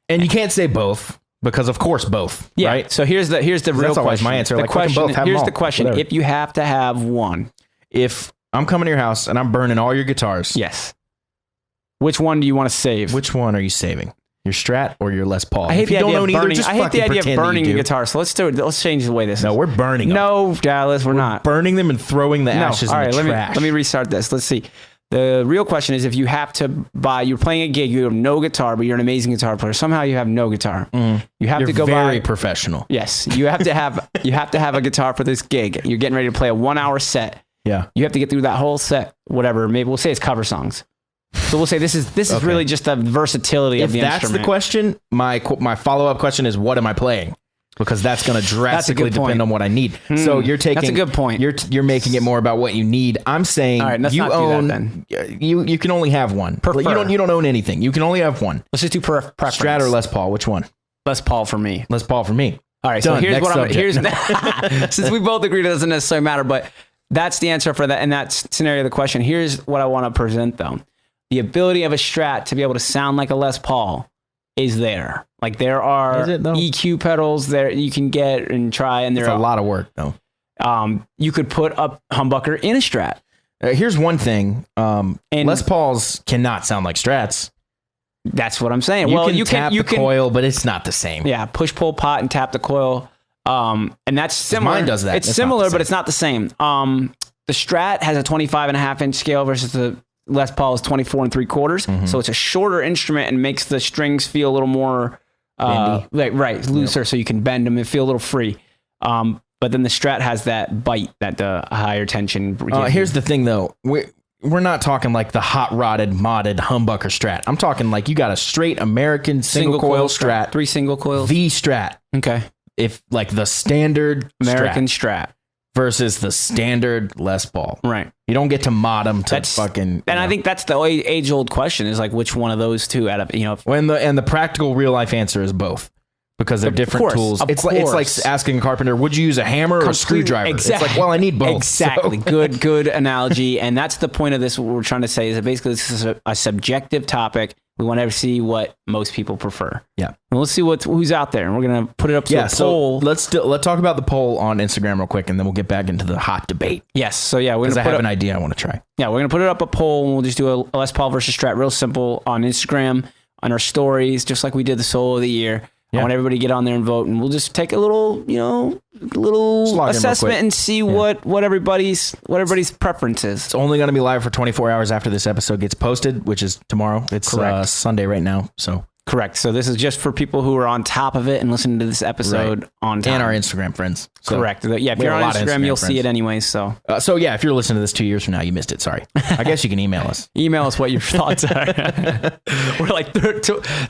And you can't say both because, of course, both. Yeah. Right. So here's the real that's always question. my answer. The Like, we can question. both have them Here's all. the question: Whatever. if you have to have one, If I'm coming to your house and I'm burning all your guitars, yes, which one do you want to save? which one are you saving? Your Strat or your Les Paul? I hate If the you don't idea own of either, burning. just I hate the fucking idea of pretend that burning you the do. guitar. So let's do it. Let's change the way this No, is. we're burning them. No, Dallas, we're not. Burning them and throwing the No. ashes All in right, the let trash. me restart this. Let's see. The real question is if you have to buy, you're playing a gig, you have no guitar, but you're an amazing guitar player. Somehow you have no guitar. You have You're to go very buy. professional. Yes, you have to have a guitar for this gig. You're getting ready to play a 1 hour set. Yeah. You have to get through that whole set. Whatever. Maybe we'll say it's cover songs. So we'll say this is Okay. really just the versatility If of the that's instrument. the question, my follow-up question is, what am I playing? Because that's going to drastically good point. depend on what I need. So you're taking. That's a good point. You're making it more about what you need. I'm saying All right, let's you not do that own. then. You can only have one. Prefer. You don't own anything. You can only have one. Let's just do preference. Strat or Les Paul? Which one? Les Paul for me. Les Paul for me. All right, Done. so here's Next what I'm. subject. Here's since we both agree it doesn't necessarily matter, but that's the answer for that in that scenario of the question. Here's what I want to present though: the ability of a Strat to be able to sound like a Les Paul is there. Like there are Is it, though? EQ pedals there you can get and try, and It's there a are lot of work though. you could put a humbucker in a Strat. Here's one thing. And- Les Pauls cannot sound like Strats. That's what I'm saying. You well, can you tap can you the can coil, but it's not the same. yeah push pull pot and tap the coil. And that's similar. mine does that. It's It's not similar, the but same. it's not the same. The Strat has a 25.5-inch scale versus the Les Paul is 24 3/4. Mm-hmm. So it's a shorter instrument and makes the strings feel a little more right, looser, so you can bend them and feel a little free. But then the Strat has that bite that the higher tension. Here's the thing, though. We're not talking like the hot rodded, modded humbucker Strat. I'm talking like you got a straight American single coil Strat, 3 single coils. the Strat. Okay, If like the standard American Strat Strat. versus the standard Les Paul. Right. You don't get to mod them to That's fucking. And I think that's the age old question is like which one of those two out of when the practical real life answer is both. Because they're different course, tools. of It's like course. asking a carpenter, would you use a hammer or a screwdriver? Exactly. It's like, well, I need both. Exactly. So- Good analogy. And that's the point of this. What we're trying to say is that basically this is a subjective topic. We want to see what most people prefer. Yeah. And let's see who's out there. And we're going to put it up to a poll. So let's talk about the poll on Instagram real quick, and then we'll get back into the hot debate. Yes. So yeah, we're Because going I to have put an up, idea I want to try. we're going to put it up a poll, and we'll just do a Les Paul versus Strat, real simple on Instagram, on our stories, just like we did the solo of the year. I Yeah. want everybody to get on there and vote, and we'll just take a little, Slog in real assessment quick. and see what everybody's preference is. It's only going to be live for 24 hours after this episode gets posted, which is tomorrow. It's Correct. Sunday right now. So Correct. So this is just for people who are on top of it and listening to this episode on time. and our Instagram friends. So, Correct. Yeah, if we you're have a on lot of Instagram, you'll Instagram see it friends. anyways. So So yeah, if you're listening to this 2 years from now, you missed it. Sorry. I guess you can email us. email us what your thoughts are. We're like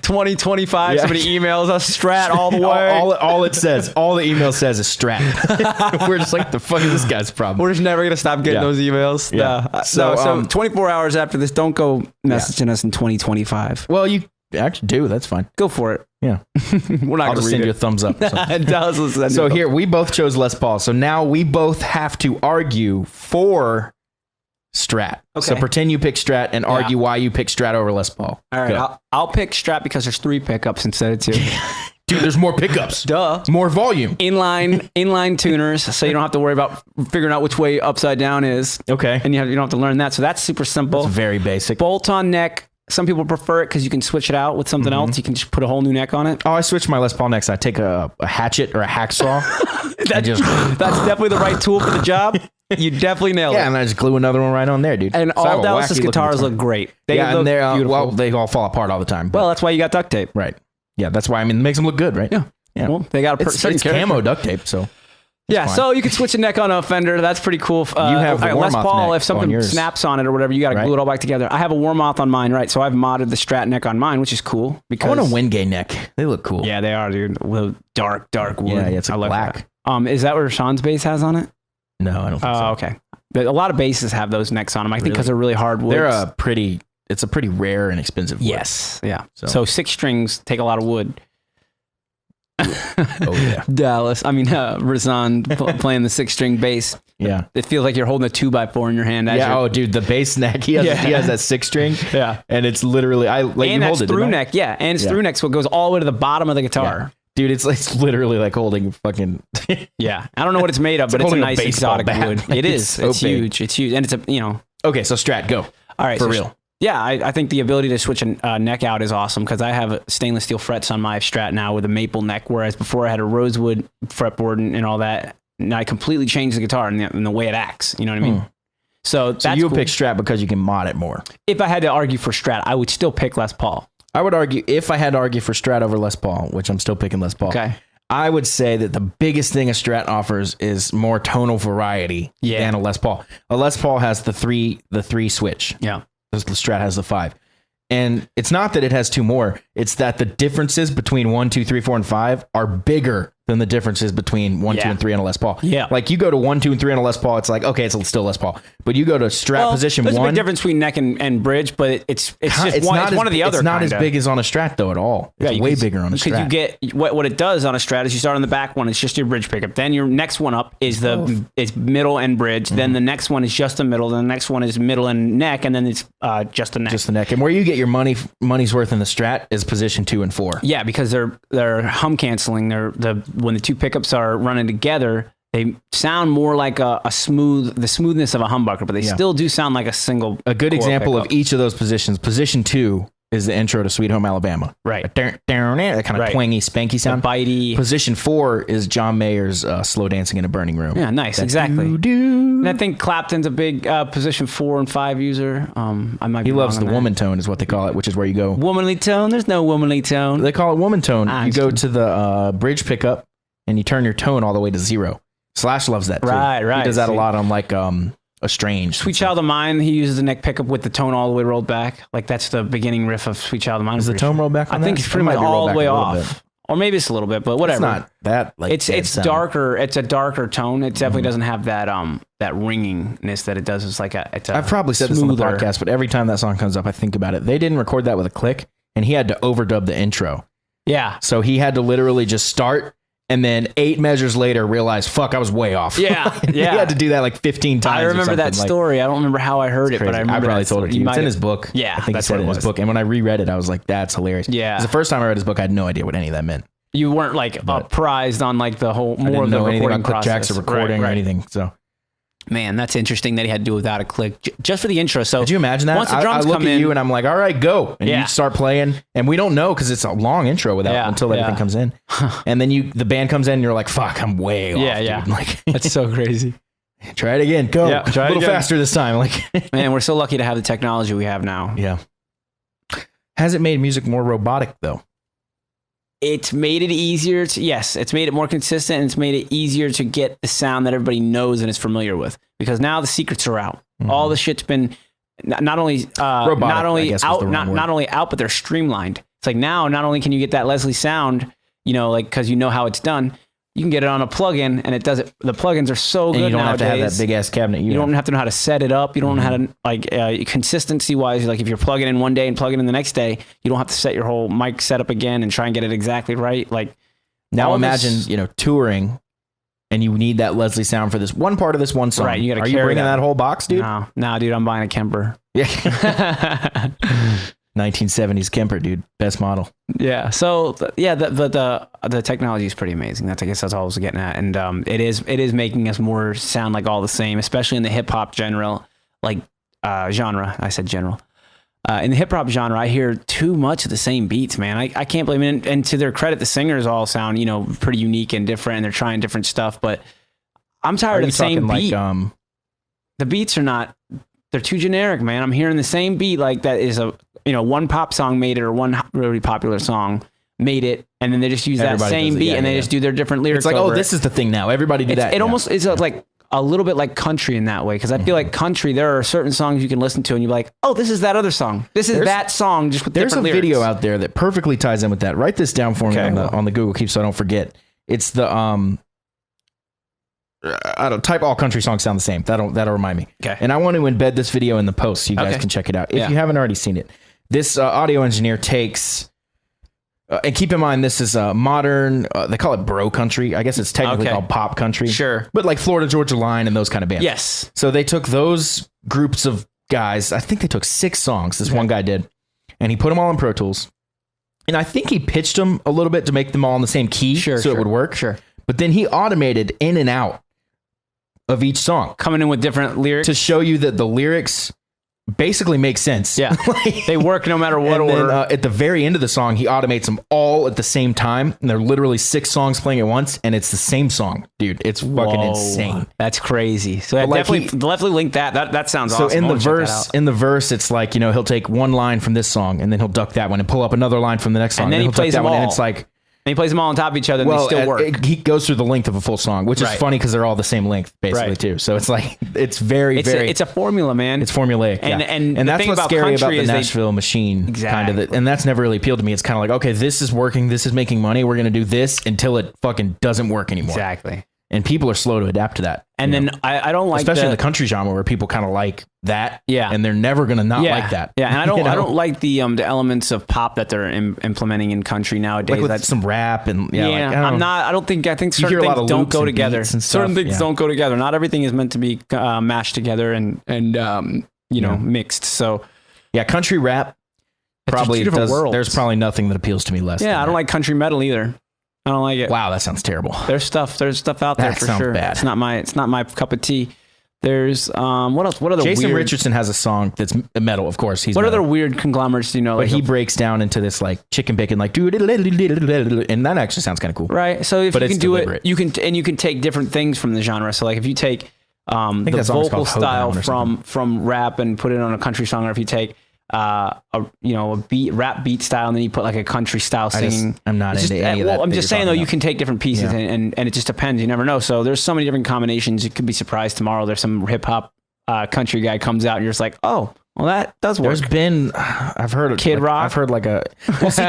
2025. Yeah. Somebody emails us Strat all the way. All it says, all the email says is Strat. We're just like, the fuck is this guy's problem? We're just never going to stop getting Yeah. those emails. Yeah. No. So, So 24 hours after this, don't go messaging us in 2025. Well, you actually do. That's fine. Go for it. Yeah. We're not I'll going to just read send you a it. thumbs up. So. Dallas will send So you a- here, we both chose Les Paul. So now we both have to argue for Strat. So Okay. pretend you pick Strat and argue why you pick Strat over Les Paul. All right. Go. I'll pick Strat because there's 3 pickups instead of 2. Dude, there's more pickups. Duh. More volume. Inline tuners, so you don't have to worry about figuring out which way upside down is, Okay. and you don't have to learn that. So that's super simple. It's very basic. Bolt on neck. Some people prefer it because you can switch it out with something else. You can just put a whole new neck on it. Oh, I switched my Les Paul next. I take a hatchet or a hacksaw. That's definitely the right tool for the job. You definitely nailed Yeah, it. and I just glue another one right on there, dude. And So I have all a Dallas's wacky-looking guitars guitar. look great. They Yeah, look and they're beautiful. well, they all fall apart all the time. But, Well, that's why you got duct tape. right. Yeah, that's why. I mean, it makes them look good, right? Yeah. Yeah. Well, they got a certain it's character. camo duct tape, so Yeah, fine. so you could switch a neck on a Fender. That's pretty cool. You have the Les Warmoth Paul, neck if something on yours. snaps on it or whatever, you got to Right. glue it all back together. I have a Warmoth on mine, right? So I've modded the Strat neck on mine, which is cool. I Because want a Wingate neck. They look cool. Yeah, they are, dude. With dark wood. Yeah, it's I like like black. that. Is that where Sean's bass has on it? No, I don't think so. Oh, okay. But a lot of basses have those necks on them. I think Really? because they're really hard woods. They're it's a pretty rare and expensive wood. Yes. Yeah. So- So 6 strings take a lot of wood. Oh yeah. Dallas. I mean, Razan playing the 6-string bass. Yeah. It feels like you're holding a 2x4 in your hand. As Yeah. you're- Oh, dude, the bass neck. He has that 6 string. Yeah. And it's literally and you that's hold it, through didn't I? neck. Yeah. And it's Yeah. through neck. So it goes all the way to the bottom of the guitar. Dude, it's literally like holding fucking. Yeah. I don't know what it's made of, but it's a holding a nice baseball exotic bat. wood. Like, It it's is. so It's big. huge. It's huge. And it's Okay, so Strat, go. all right. For so real. Yeah, I think the ability to switch a neck out is awesome because I have stainless steel frets on my Strat now with a maple neck, whereas before I had a rosewood fretboard and all that. And I completely changed the guitar and the way it acts. You know what I mean? So that's you cool. pick Strat because you can mod it more. If I had to argue for Strat, I would still pick Les Paul. I would argue if I had to argue for Strat over Les Paul, which I'm still picking Les Paul. Okay. I would say that the biggest thing a Strat offers is more tonal variety than a Les Paul. A Les Paul has the three switch. Yeah. The Strat has the 5. And it's not that it has 2 more. It's that the differences between 1, 2, 3, 4, and 5 are bigger than the differences between 1, 2, and 3 on a Les Paul. Yeah. Like you go to 1, 2, and 3 on a LesAll, it's like, okay, it's still Les Paul. But you go to Strat position there's 1. a big difference between neck and bridge, but it's just one, it's one or the other. It's not kinda. as big as on a Strat though at all. It's way bigger on a Strat. Because you get what it does on a Strat is you start on the back one, it's just your bridge pickup. Then your next one up is it's middle and bridge. Then the next one is just the middle. Then the next one is middle and neck, and then it's just the neck. Just the neck. And where you get your money's worth in the Strat is position 2 and 4. Yeah, because they're hum canceling. When the 2 pickups are running together, they sound more like the smoothness of a humbucker, but they still do sound like a single. A good core example pickup. of each of those positions. Position 2 is the intro to Sweet Home Alabama. Right. That kind of twangy, spanky sound. bitey. Position 4 is John Mayer's Slow Dancing in a Burning Room. Yeah, nice, exactly. Doo-doo. And I think Clapton's a big position 4 and 5 user. I might be He loves wrong the on that. woman tone is what they call it, which is where you go. Womanly tone. There's no womanly tone. They call it woman tone. I You go to the bridge pickup and you turn your tone all the way to 0. Slash loves that too. Right. He does that a See. lot on like Estranged. Sweet Child of Mine, he uses the neck pickup with the tone all the way rolled back. Like that's the beginning riff of Sweet Child of Mine. Is the tone rolled back on I think that? it's pretty It might much be rolled all the back way a little off. bit. Or maybe it's a little bit, but whatever. It's not that like It's dead sound. darker. It's a darker tone. It definitely doesn't have that ringingness that it does. It's like it's a I've probably said this on the smoother- podcast, but every time that song comes up, I think about it. They didn't record that with a click, and he had to overdub the intro. Yeah. So he had to literally just start, and then 8 measures later realize, fuck, I was way off. Yeah, And yeah. He had to do that like 15 times. I or remember that something. Like, story. I don't remember how I heard it, crazy. but I remember probably that told story. it to you. It's might in have- his book. Yeah, I think he that's said what it in it his was. book. And when I reread it, I was like, that's hilarious. Yeah. 'Cause the first time I read his book, I had no idea what any of that meant. You weren't like apprised on like the whole I more didn't of the know anything recording about click process. tracks or recording or Right. anything. So Man, that's interesting that he had to do without a click just for the intro. So could you imagine that? Once the I drums look come at in, you and I'm like, all right, go. And Yeah. you start playing, and we don't know because it's a long intro until everything comes in. And then the band comes in and you're like, fuck, I'm way off. Yeah. Dude. Like, that's so crazy. try it again. Go. Yeah, try a it little again. faster this time. Like, Man, we're so lucky to have the technology we have now. yeah. Has it made music more robotic though? It's made it easier to, yes, it's made it more consistent and it's made it easier to get the sound that everybody knows and is familiar with because now the secrets are out. All the shit's been not only Robotic, not I only guess was out, the wrong word. not only out, but they're streamlined. It's like now, not only can you get that Leslie sound, like because you know how it's done, you can get it on a plugin and it does it. The plugins are so And good you don't nowadays. have to have that big ass cabinet. You don't have to know how to set it up. You don't know how to consistency wise. Like if you're plugging in one day and plugging in the next day, you don't have to set your whole mic setup again and try and get it exactly right. Like Now all imagine, this- touring and you need that Leslie sound for this one part of this one song. Right, you gotta Are you carry bringing that. that whole box, dude? No, dude, I'm buying a Kemper. Yeah. 1970s Kemper, dude. Best model. Yeah. So the technology is pretty amazing. I guess that's all I was getting at, and it is making us more sound like all the same, especially in the hip hop genre. I said general. In the hip hop genre, I hear too much of the same beats, man. I can't believe it. And to their credit, the singers all sound pretty unique and different, and they're trying different stuff. But I'm tired of the same beat. The beats are not. They're too generic, man. I'm hearing the same beat like that is a one pop song made it or one really popular song made it, and then they just use Everybody that same does it. beat, Yeah, and they yeah, just do their different lyrics. It's like, oh, over this it. is the thing now. Everybody do that. It Yeah. almost is like a little bit like country in that way, because I feel like country, there are certain songs you can listen to and you're like, oh, this is that other song. This is that song, just with There's a different lyrics. video out there that perfectly ties in with that. Write this down for me on the Google Keep so I don't forget. It's the I don't type all country songs sound the same. That'll remind me. Okay. And I want to embed this video in the post so you guys Okay. can check it out if Yeah. you haven't already seen it. This audio engineer takes. And keep in mind, this is modern. They call it bro country. I guess it's technically Okay. called pop country. Sure. But like Florida Georgia Line and those kind of bands. Yes. So they took those groups of guys. I think they took 6 songs. This one guy did, and he put them all in Pro Tools. And I think he pitched them a little bit to make them all in the same key, so it would work. Sure. But then he automated in and out of each song Coming in with different lyrics. to show you that the lyrics basically make sense. Yeah. Like- They work no matter what and order. then, at the very end of the song, he automates them all at the same time. And they're literally 6 songs playing at once, and it's the same song, dude. It's fucking Whoa. insane. That's crazy. So yeah, But, like, definitely link that. That sounds So awesome. in I the wanna check that out. verse, it's like, he'll take one line from this song, and then he'll duck that one and pull up another line from the next song, And then he he'll duck plays that them one, and all. it's like, And he plays them all on top of each other, and they still work. he goes through the length of a full song, which is Right. funny because they're all the same length basically Right. too. So it's like it's very It's a formula, man. it's formulaic, And- yeah. and the that's thing what's about scary about country the is they- Nashville machine, kind of. Exactly. And that's never really appealed to me. It's kind of like, okay, this is working, this is making money. We're gonna do this until it fucking doesn't work anymore. Exactly. And people are slow to adapt to that. And you then know? I don't like especially in the country genre where people kind of like that, Yeah. and they're never gonna not like that. Yeah, and I don't you know? I don't like the elements of pop that they're implementing in country nowadays. like with That's some rap and yeah, like, I think hear certain a lot things of don't loops go and together. beats and Certain stuff, things yeah. don't go together. Not everything is meant to be mashed together and mixed. So yeah, country rap It's just probably two different does. worlds. There's probably nothing that appeals to me less. yeah, than I don't that. like country metal either. I don't like it. Wow, that sounds terrible. There's stuff out there That for sounds sure. bad. It's not my cup of tea. There's what else? What other Jason weird, Richardson has a song that's metal, of course. He's What metal. other weird conglomerates do you know? But like he breaks down into this like chicken bacon, like and that actually sounds kind of cool. right. So if But you it's can do deliberate. it, you can take different things from the genre. So like if you take the that song's vocal called style Hoedown or from rap and put it on a country song, or if you take a rap beat style and then you put like a country style singing. I'm not It's into just, any of that. I'm that just you're saying though, talking you about. can take different pieces Yeah. and it just depends. You never know. So there's so many different combinations. You could be surprised tomorrow. There's some hip hop country guy comes out and you're just like, oh, well that does work. There's been, I've heard Kid Rock. I've heard like a. Well, see,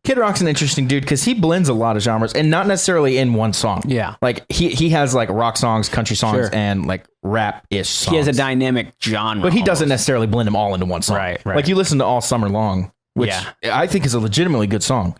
Kid Rock's an interesting dude because he blends a lot of genres and not necessarily in one song. Yeah. like he has like rock songs, country songs, Sure. and like rap ish songs. He has a dynamic genre, but he doesn't almost. necessarily blend them all into one song. Right. Like you listen to All Summer Long, which Yeah. I think is a legitimately good song.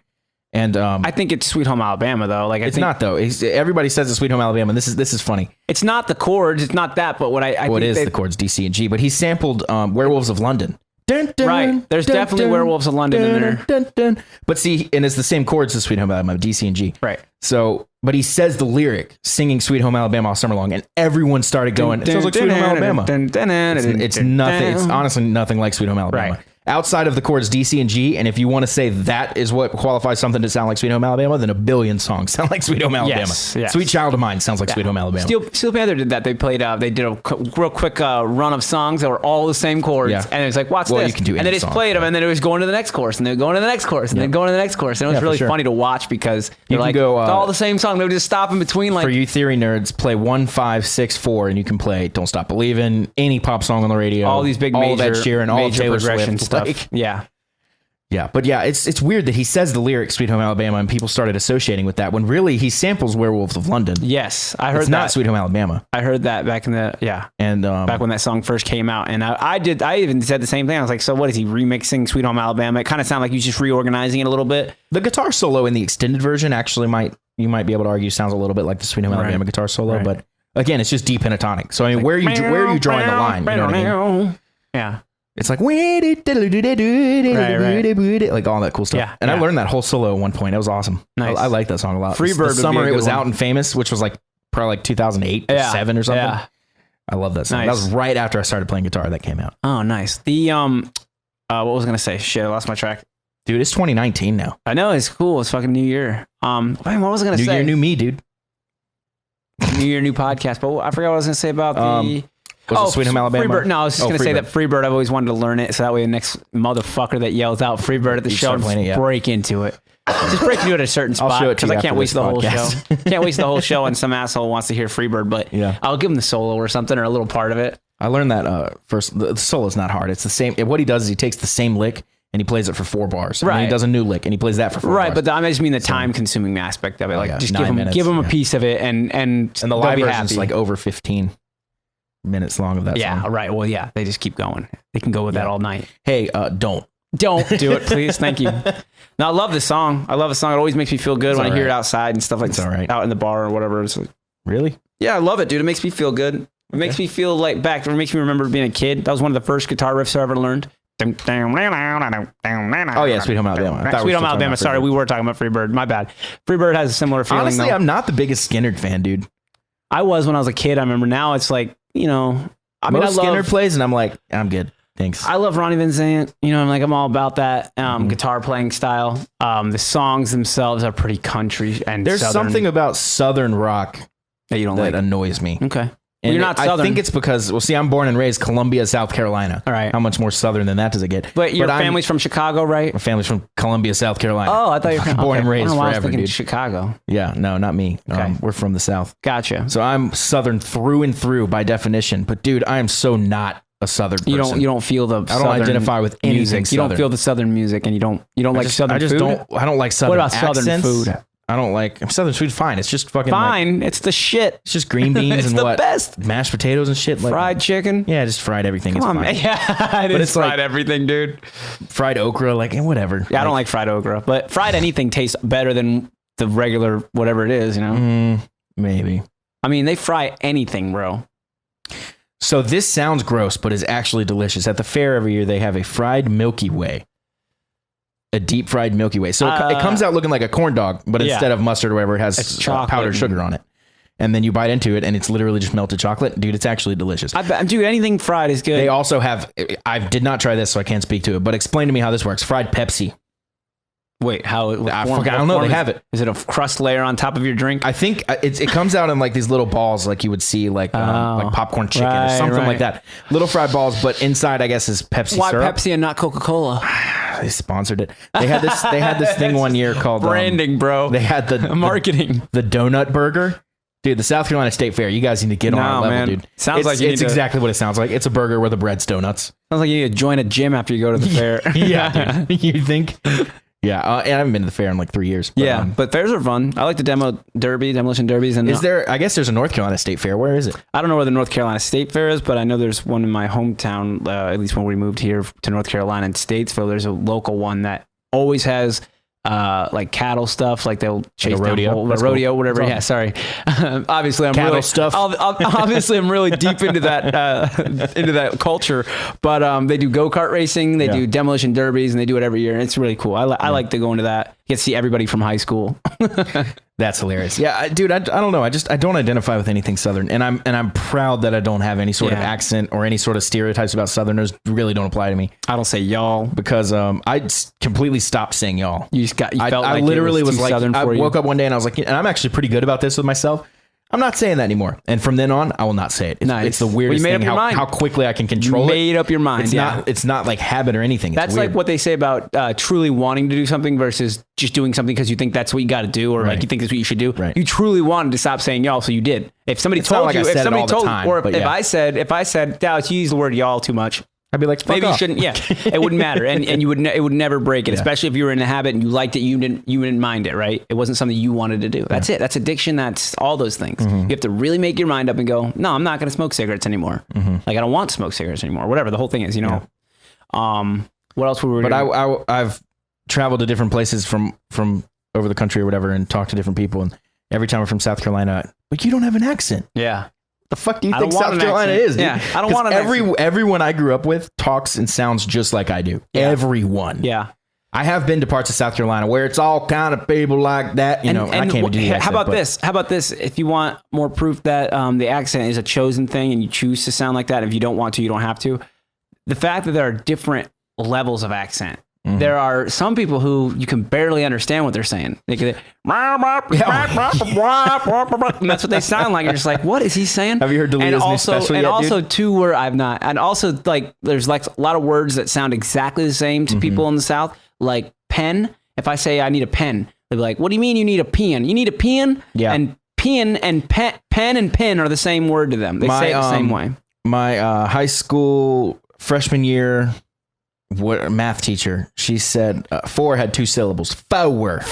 And I think it's Sweet Home Alabama though. Like it's not though. Everybody says it's Sweet Home Alabama. This is funny. It's not the chords. It's not that. But what I Well, it think is they- the chords D, C, and G. But he sampled Werewolves of London. Dun, dun, Right. There's dun, definitely dun, Werewolves of London in there. dun, dun. But see, and it's the same chords as Sweet Home Alabama, D, C, and G. Right. So, but he says the lyric, singing Sweet Home Alabama all summer long, and everyone started going, it sounds like Sweet Home Alabama. It's nothing. It's honestly nothing like Sweet Home Alabama. Right. Outside of the chords D, C, and G, and if you want to say that is what qualifies something to sound like Sweet Home Alabama, then a billion songs sound like Sweet Home Alabama. Yes. Sweet Child of Mine sounds like Sweet Home Alabama. Steel Panther did that. They played. They did a real quick run of songs that were all the same chords, Yeah. and it was like, "Watch Well, this!" you can do and any they just song, played them, yeah. and then it was going to the next chorus, and then going to the next chorus, and then going to the next chorus, and it was Yeah, for really sure. funny to watch because You they're can like, go, it's all the same song. They would just stop in between, like For you theory nerds, play 1, 5, 6, 4, and you can play "Don't Stop Believing," any pop song on the radio, all these big all major, of Ed Sheeran, all of major Taylor progression Swift, stuff. like- Yeah. yeah, but yeah, it's weird that he says the lyric "Sweet Home Alabama" and people started associating with that when really he samples "Werewolves of London." Yes, I heard It's that. not "Sweet Home Alabama," I heard that back in the and back when that song first came out, and I even said the same thing. I was like, so what is he remixing Sweet Home Alabama? It kind of sounded like he's just reorganizing it a little bit. the guitar solo in the extended version actually might be able to argue sounds a little bit like the "Sweet Home Right. Alabama" guitar solo, Right. but again, it's just D pentatonic. So I mean, where are you drawing the line? You know what I mean? Yeah. It's like right. like all that cool stuff. Yeah, And I yeah. learned that whole solo at one point. That was awesome. Nice. I like that song a lot. Freebird The would be summer a it good was one. out and famous, which was like probably like 2008 or 7 or something. Yeah. I love that song. Nice. That was right after I started playing guitar that came out. Oh, nice. The what was I gonna say? Shit, I lost my track. Dude, it's 2019 now. I know it's cool. It's fucking New Year. Man, what was I gonna New say? year, new me, dude. New Year, new podcast. But I forgot what I was gonna say about the. Was it Sweet Home Alabama? Freebird. No, I was just Oh, going to say Freebird. that Freebird, I've always wanted to learn it. So that way the next motherfucker that yells out Freebird at the You show, start playing it, yeah. break into it. Just break into it at a certain I'll spot show it to because you I can't after waste this the whole show. podcast. Can't waste the whole show and some asshole wants to hear Freebird, but Yeah. I'll give him the solo or something or a little part of it. I learned that first. The solo's not hard. It's the same. What he does is he takes the same lick and he plays it for 4 bars. And then he Right. does a new lick and he plays that for 4 Right, bars. but I just mean the time-consuming aspect of it. Like, yeah, just 9 minutes, give them a yeah. piece of it, and and the they'll live be version's happy. like over 15 minutes long of that Yeah, song. right. Well, yeah, they just keep going. They can go with that all night. Hey, don't. Don't do it, please. Thank you. No, I love this song. I love the song. It always makes me feel good It's when I all hear it right. outside and stuff like It's all right. out in the bar or whatever. It's like, Really? yeah, I love it, dude. It makes me feel good. It makes me feel like back. It makes me remember being a kid. That was one of the first guitar riffs I ever learned. Oh yeah, Sweet Home Alabama. I thought we were Sweet still Home talking Alabama. about Sorry, Freebird. we were talking about Freebird. My bad. Freebird has a similar feeling. Honestly, though. I'm not the biggest Skynyrd fan, dude. I was when I was a kid. I remember. Now it's like, you know, I mean, Most I love Skynyrd plays and I'm like, I'm good. Thanks. I love Ronnie Van Zant. You know, I'm all about that guitar playing style. The songs themselves are pretty country and There's southern something about Southern rock that you don't that like. annoys me. Okay. And You're not I southern. think it's because, well, see, I'm born and raised Columbia, South Carolina. All right. How much more southern than that does it get? But your I'm- family's from Chicago, right? My family's from Columbia, South Carolina. Oh, I thought you were from born and raised I don't know why I was forever, thinking dude. Chicago. Yeah, no, not me. Okay. We're from the South. Gotcha. So I'm Southern through and through by definition. But dude, I am so not a Southern person. You don't feel the I don't identify with anything music. You don't Southern. feel the southern music, and you don't like southern I just food. don't like Southern What about southern accents. food? I don't like Southern food. Fine, it's just fucking like, Fine, it's the shit. it's just green beans It's and the what best. mashed potatoes and shit. Like, Fried chicken. yeah, just fried everything. It's Come on, fine. man. Yeah, But it's like- fried everything, dude. Fried okra, like whatever. Yeah, I don't like fried okra, but fried anything tastes better than the regular whatever it is. You know. Maybe. I mean, they fry anything, bro. So this sounds gross, but is actually delicious. At the fair every year, they have a fried Milky Way. A deep fried Milky Way. So it comes out looking like a corn dog, but Yeah. instead of mustard or whatever, it It's has chocolate powdered and- sugar on it. And then you bite into it, and it's literally just melted chocolate. Dude, it's actually delicious. Dude, anything fried is good. They also have, I did not try this, so I can't speak to it, but explain to me how this works. Fried Pepsi. Wait, how? I don't know. They have it. Is it a crust layer on top of your drink? I think it comes out in like these little balls, like you would see like popcorn chicken or right, something right. like that. Little fried balls, but inside, I guess, is Pepsi Why syrup. Pepsi and not Coca-Cola? They sponsored it. They had this. They had this thing one year called Branding, bro. They had the Marketing. the donut burger. Dude, the South Carolina State Fair. You guys need to get on our No, level, man. dude. Sounds like you it's need to- exactly what it sounds like. It's a burger where the bread's donuts. Sounds like you need to join a gym after you go to the fair. Yeah, dude. You think? Yeah, and I haven't been to the fair in like 3 years. But, Yeah, but fairs are fun. I like the demolition derbies. And is there? I guess there's a North Carolina State Fair. Where is it? I don't know where the North Carolina State Fair is, but I know there's one in my hometown. At least when we moved here to North Carolina in Statesville, there's a local one that always has like cattle stuff, like they'll chase down rodeo? bull- That's rodeo, cool. whatever. That's Yeah, sorry. Obviously, I'm Cattle really stuff. Obviously, I'm really deep into that culture. But they do go kart racing, they Yeah. do demolition derbies, and they do it every year, and it's really cool. I like to go into that. You get to see everybody from high school. That's hilarious. Yeah, dude, I don't know. I don't identify with anything Southern, and I'm proud that I don't have any sort of Yeah. accent or any sort of stereotypes about Southerners. Really don't apply to me I don't say y'all. because completely stopped saying y'all. You felt I like literally it was too like, southern I for you. woke up one day and I was like, and I'm actually pretty good about this with myself. I'm not saying that anymore. And from then on, I will not say it. It's, Nice. it's the Well, you weirdest made thing up your mind. how quickly I can control made it. up your mind. It's Yeah. it's not like habit or anything. It's That's weird. like what they say about truly wanting to do something versus just doing something because you think that's what you got to do or like Right. you think that's what you should do. Right. You truly wanted to stop saying y'all, so you did. If somebody It's not told like you, I if said it somebody all the told, time, or but if yeah. I said, Dallas, you use the word y'all too much. I'd be like, fuck Maybe off. you shouldn't. Yeah, it wouldn't matter, and you would it would never break it, especially if you were in a habit and you liked it. You didn't mind it, right? It wasn't something you wanted to do. That's it. That's addiction. That's all those things. Mm-hmm. You have to really make your mind up and go, no, I'm not going to smoke cigarettes anymore. Mm-hmm. Like I don't want to smoke cigarettes anymore. Whatever the whole thing is, you know. What else were we? But I've traveled to different places from over the country or whatever and talked to different people. And every time I'm from South Carolina, like, you don't have an accent. yeah. The fuck do you I think don't want South an Carolina accent. is? Dude? Yeah, I don't 'Cause want an everyone I grew up with talks and sounds just like I do. Yeah. Everyone. Yeah. I have been to parts of South Carolina where it's all kind of people like that. You know, I can't even do the accent, how about but- this? How about this? If you want more proof that the accent is a chosen thing and you choose to sound like that, if you don't want to, you don't have to. The fact that there are different levels of accent. Mm-hmm. There are some people who you can barely understand what they're saying. They can, and that's what they sound like. You're just like, what is he saying? Have you heard Delita's and new also, special and yet, also dude? too, where I've not, and also like there's like a lot of words that sound exactly the same Mm-hmm. to people in the South, like pen If I say I need a pen, they'll be like, what do you mean you need a pen? You need a pen? Yeah. And pen and pen and pen are the same word to them. They say it the same way. My high school freshman year math teacher, she said 4 had 2 syllables. Forward.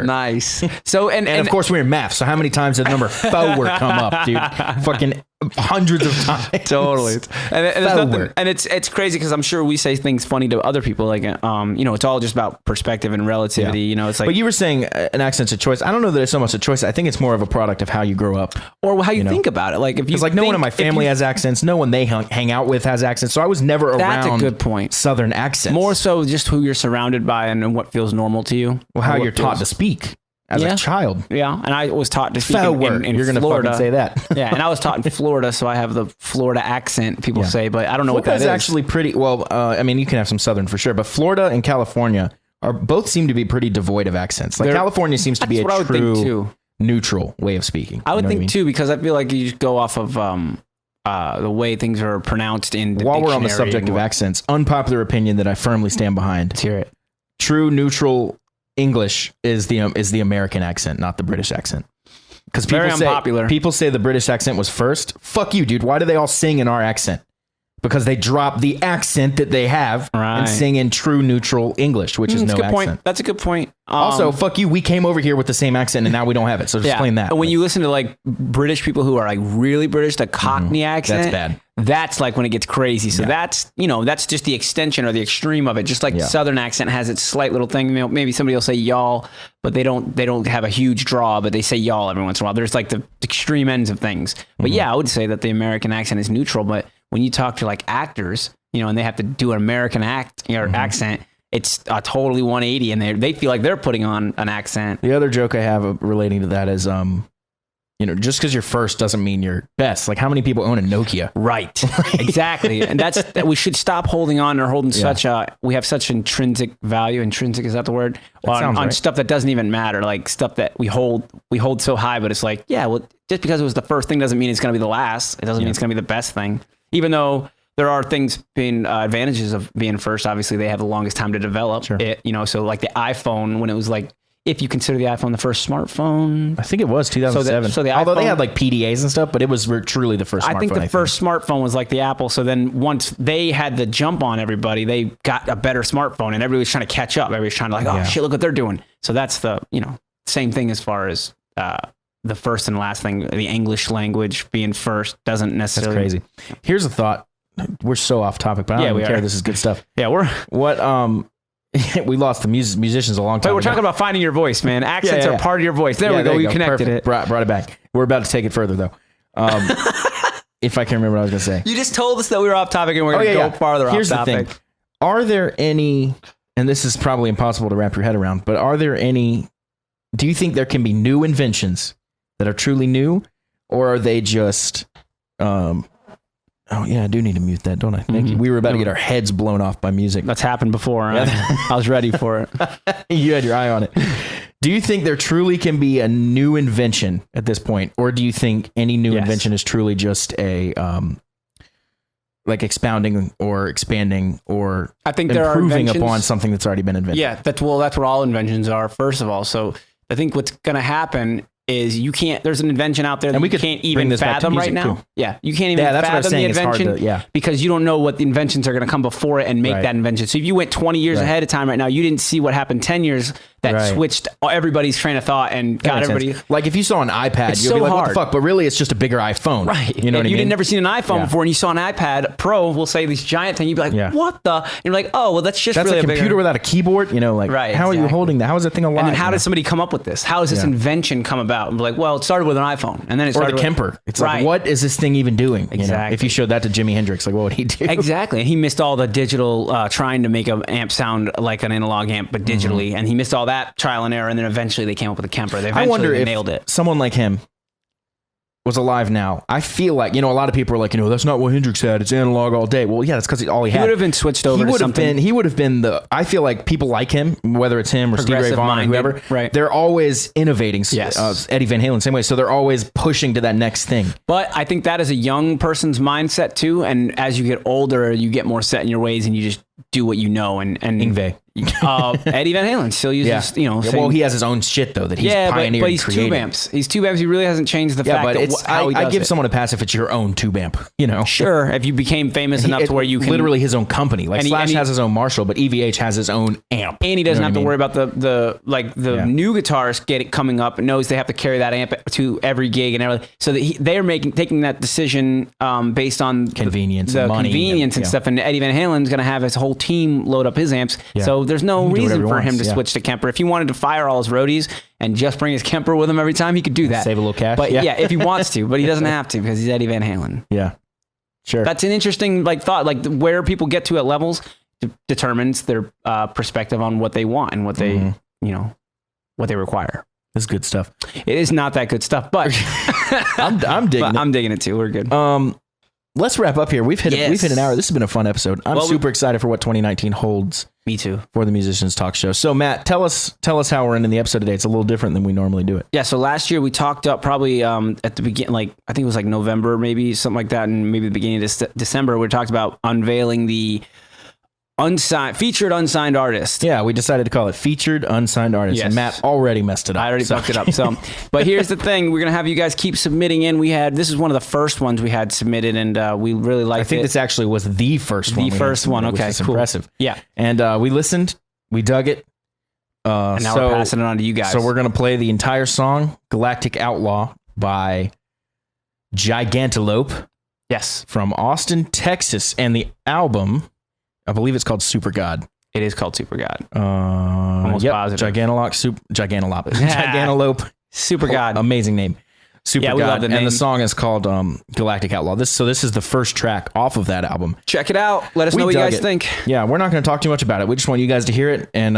Nice. So And of course we're in math. So how many times did the number forward come up, dude? Fucking hundreds of times. Totally. And it's crazy because I'm sure we say things funny to other people. Like, it's all just about perspective and relativity. Yeah. It's like, but you were saying an accent's a choice. I don't know that it's so much a choice. I think it's more of a product of how you grow up or how you think about it. Like, if you like no one in my family has accents. No one they hang out with has accents. So I was never around. That's a good point. Southern accents. More so just who you're surrounded by and what feels normal to you. Well, how you're taught to speak as a child. Yeah, and I was taught to speak in You're going to Florida. fucking say that. Yeah, and I was taught in Florida, so I have the Florida accent, people say, but I don't know what that is. Florida's actually pretty, well, I mean, you can have some Southern for sure, but Florida and California both seem to be pretty devoid of accents. Like California seems to be a true neutral way of speaking. I would think too, because I feel like you just go off of the way things are pronounced in the While we're on the dictionary subject of accents, unpopular opinion that I firmly stand behind. Let's hear it. True neutral English is the American accent, not the British accent. Because people say the British accent was first. Fuck you, dude. Why do they all sing in our accent? Because they drop the accent that they have and sing in true neutral English, which is no accent. Point. That's a good point. Also, fuck you. We came over here with the same accent and now we don't have it. So just explain that. And when you listen to like British people who are like really British, the Cockney accent, that's bad. That's like when it gets crazy. So that's just the extension or the extreme of it. Just like the Southern accent has its slight little thing. Maybe somebody will say y'all, but they don't have a huge draw, but they say y'all every once in a while. There's like the extreme ends of things. But I would say that the American accent is neutral. But when you talk to like actors, and they have to do an American accent, it's a totally 180, and they feel like they're putting on an accent. The other joke I have relating to that is, just because you're first doesn't mean you're best. Like, how many people own a Nokia? Right. Exactly. And we should stop holding on or holding we have such intrinsic value. Intrinsic, is that the word? On stuff that doesn't even matter. Like stuff that we hold so high, but it's like, just because it was the first thing doesn't mean it's going to be the last. It doesn't mean it's going to be the best thing. Even though there are things being advantages of being first. Obviously, they have the longest time to develop it. So like the iPhone, when it was like, if you consider the iPhone the first smartphone, I think it was 2007. So the although iPhone, they had like PDAs and stuff, but it was truly the first smartphone. I think the first smartphone was like the Apple. So then once they had the jump on everybody, they got a better smartphone, and everybody was trying to catch up. Everybody was trying to like, shit, look what they're doing. So that's the same thing as far as the first and last thing. The English language being first doesn't necessarily. That's crazy. Here's a thought. We're so off topic, but I don't even care. This is good stuff. Yeah, we lost the musicians a long time ago. We're talking ago. about finding your voice, man. Accents are part of your voice. There we go. You connected it. Brought it back. We're about to take it further, though. If I can remember what I was going to say. You just told us that we were off topic and we're going to go farther Here's off topic. Here's the thing. Are there any, and this is probably impossible to wrap your head around, but are there any, do you think there can be new inventions that are truly new, or are they just... Oh, yeah, I do need to mute that, don't I? Thank you. We were about to get our heads blown off by music. That's happened before. I was ready for it. You had your eye on it. Do you think there truly can be a new invention at this point? Or do you think any new invention is truly just a, like expounding or expanding or I think there improving upon something that's already been invented? Yeah, that's what all inventions are, first of all. So I think what's going to happen is there's an invention out there that we can't even fathom right now. Too. Yeah, you can't even fathom the invention because you don't know what the inventions are going to come before it and make that invention. So if you went 20 years ahead of time right now, you didn't see what happened 10 years that switched everybody's train of thought and got everybody. Like if you saw an iPad, you'll be like, what the fuck? But really, it's just a bigger iPhone. Right. You know what I mean? You didn't never seen an iPhone before and you saw an iPad Pro, we'll say this giant thing. You'd be like, what the? And you're like, oh, well, that's really a computer without a keyboard. How are you holding that? How is that thing alive? And then how did somebody come up with this? How does this invention come about? And be like, well, it started with an iPhone, and then it started or the Kemper. It's like, what is this thing even doing? Exactly. If you showed that to Jimi Hendrix, like, what would he do? Exactly. And he missed all the digital, trying to make an amp sound like an analog amp, but digitally. And he missed all that trial and error. And then eventually they came up with a Kemper. They eventually nailed it. Someone like him was alive now. I feel like, a lot of people are like, that's not what Hendrix had. It's analog all day. Well, yeah, that's because all he had. He would have been switched over to something. He would have been I feel like people like him, whether it's him or Stevie Ray Vaughan or whoever, they're always innovating. Yes. Eddie Van Halen, same way. So they're always pushing to that next thing. But I think that is a young person's mindset too. And as you get older, you get more set in your ways and you just do what you know. And Yngwie. Eddie Van Halen still uses, Yeah, same- well, he has his own shit though that he's yeah, pioneered but he's and created. tube amps. He's tube amps. He really hasn't changed the Yeah, fact but that it's how he I does give it. someone a pass if it's your own tube amp. Sure, if you became famous enough to where you can literally his own company. Like And he- Slash and he- has his own Marshall, but EVH has his own amp. and he doesn't You know have to what I worry mean? about the Yeah. new guitarist coming up and knows they have to carry that amp to every gig and everything. So that they're taking that decision based on Convenience the and money convenience and yeah. stuff. And Eddie Van Halen's going to have his whole team load up his amps. Yeah. So there's no He can do reason whatever for he him wants, to yeah. switch to Kemper. If he wanted to fire all his roadies and just bring his Kemper with him every time, he could do that. Save a little cash, But yeah. if he wants to, but he doesn't have to because he's Eddie Van Halen. Yeah, sure. That's an interesting thought. Like where people get to at levels determines their perspective on what they want and what they Mm-hmm. what they require. This is good stuff. It is not that good stuff, but I'm digging but it. I'm digging it too. We're good. Let's wrap up here. We've hit an hour. This has been a fun episode. I'm Well, super excited for what 2019 holds Me too. for the Musicians Talk Show. So Matt, tell us how we're ending the episode today. It's a little different than we normally do it. Yeah. So last year we talked up probably at the beginning, like I think it was like November, maybe something like that, and maybe the beginning of December. We talked about unveiling the featured unsigned artist. Yeah, we decided to call it Featured Unsigned Artist. Yes. And Matt already messed it up. I already fucked it up. So, but here's the thing: we're gonna have you guys keep submitting in. This is one of the first ones we had submitted, and we really liked it. I think this actually was the first one. The first one. which Okay, is cool. impressive. Yeah. And we listened, we dug it. And now we're passing it on to you guys. So we're gonna play the entire song "Galactic Outlaw" by Gigantelope yes, from Austin, Texas, and the album, I believe it's called Super God. it is called Super God. Almost positive. Gigantelope. Super God. Amazing name. Super Yeah, God. we love the And name. the song is called Galactic Outlaw. This is the first track off of that album. Check it out. Let us We know what you dug guys it. think. Yeah, we're not going to talk too much about it. We just want you guys to hear it. And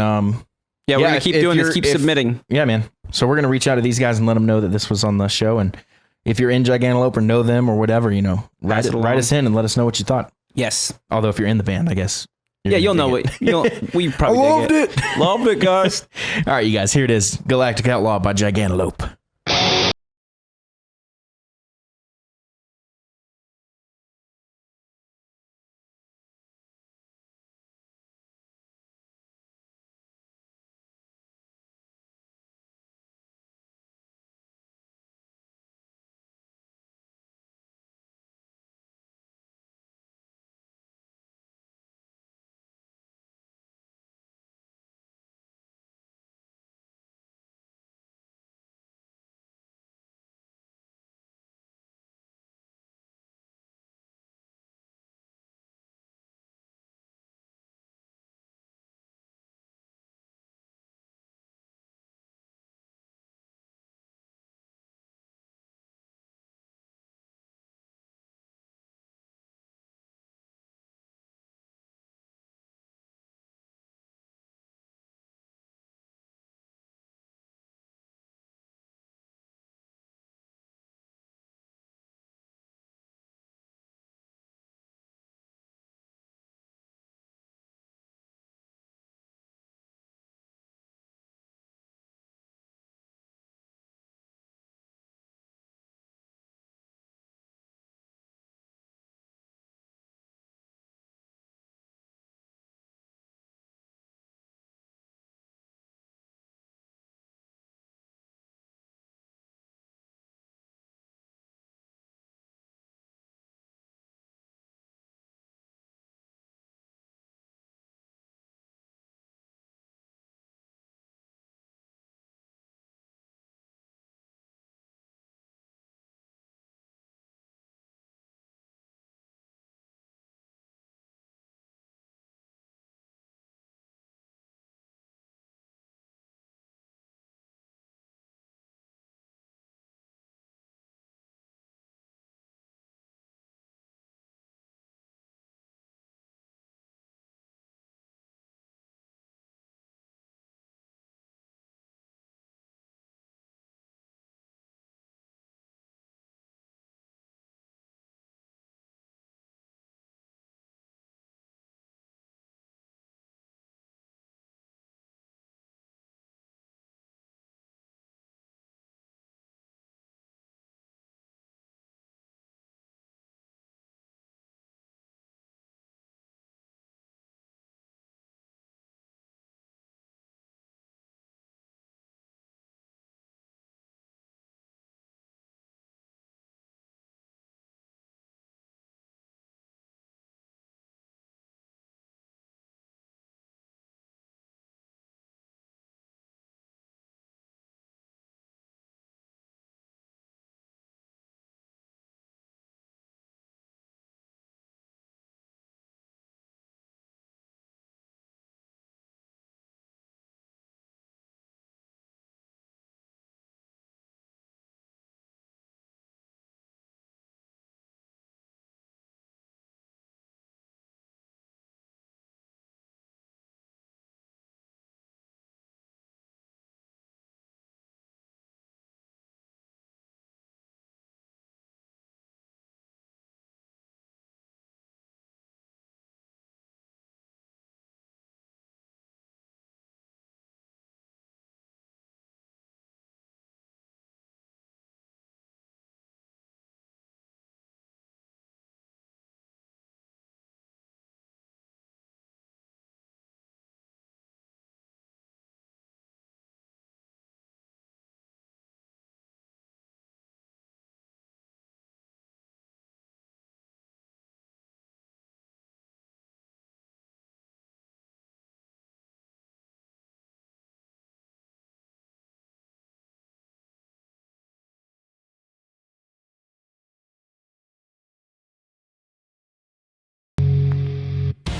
Yeah, we're gonna keep doing this. Keep if- submitting. Yeah, man. So we're going to reach out to these guys and let them know that this was on the show. And if you're in Gigantelope or know them or whatever, Pass it along. write us in and let us know what you thought. Yes. Although if you're in the band, I guess. Yeah, you'll know it. what we probably dig it. Loved it, guys. All right, you guys, here it is. Galactic Outlaw by Gigantelope.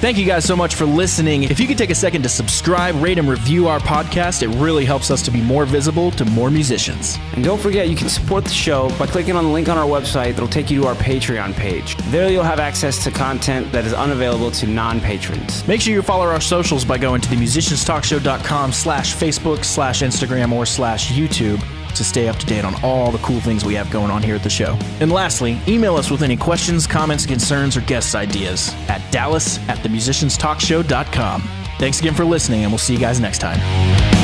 Thank you guys so much for listening. If you could take a second to subscribe, rate, and review our podcast, it really helps us to be more visible to more musicians. And don't forget, you can support the show by clicking on the link on our website that'll take you to our Patreon page. There you'll have access to content that is unavailable to non-patrons. Make sure you follow our socials by going to themusicianstalkshow.com/Facebook/Instagram or /YouTube to stay up to date on all the cool things we have going on here at the show. And lastly, email us with any questions, comments, concerns, or guest ideas at dallas@themusicianstalkshow.com. Thanks again for listening, and we'll see you guys next time.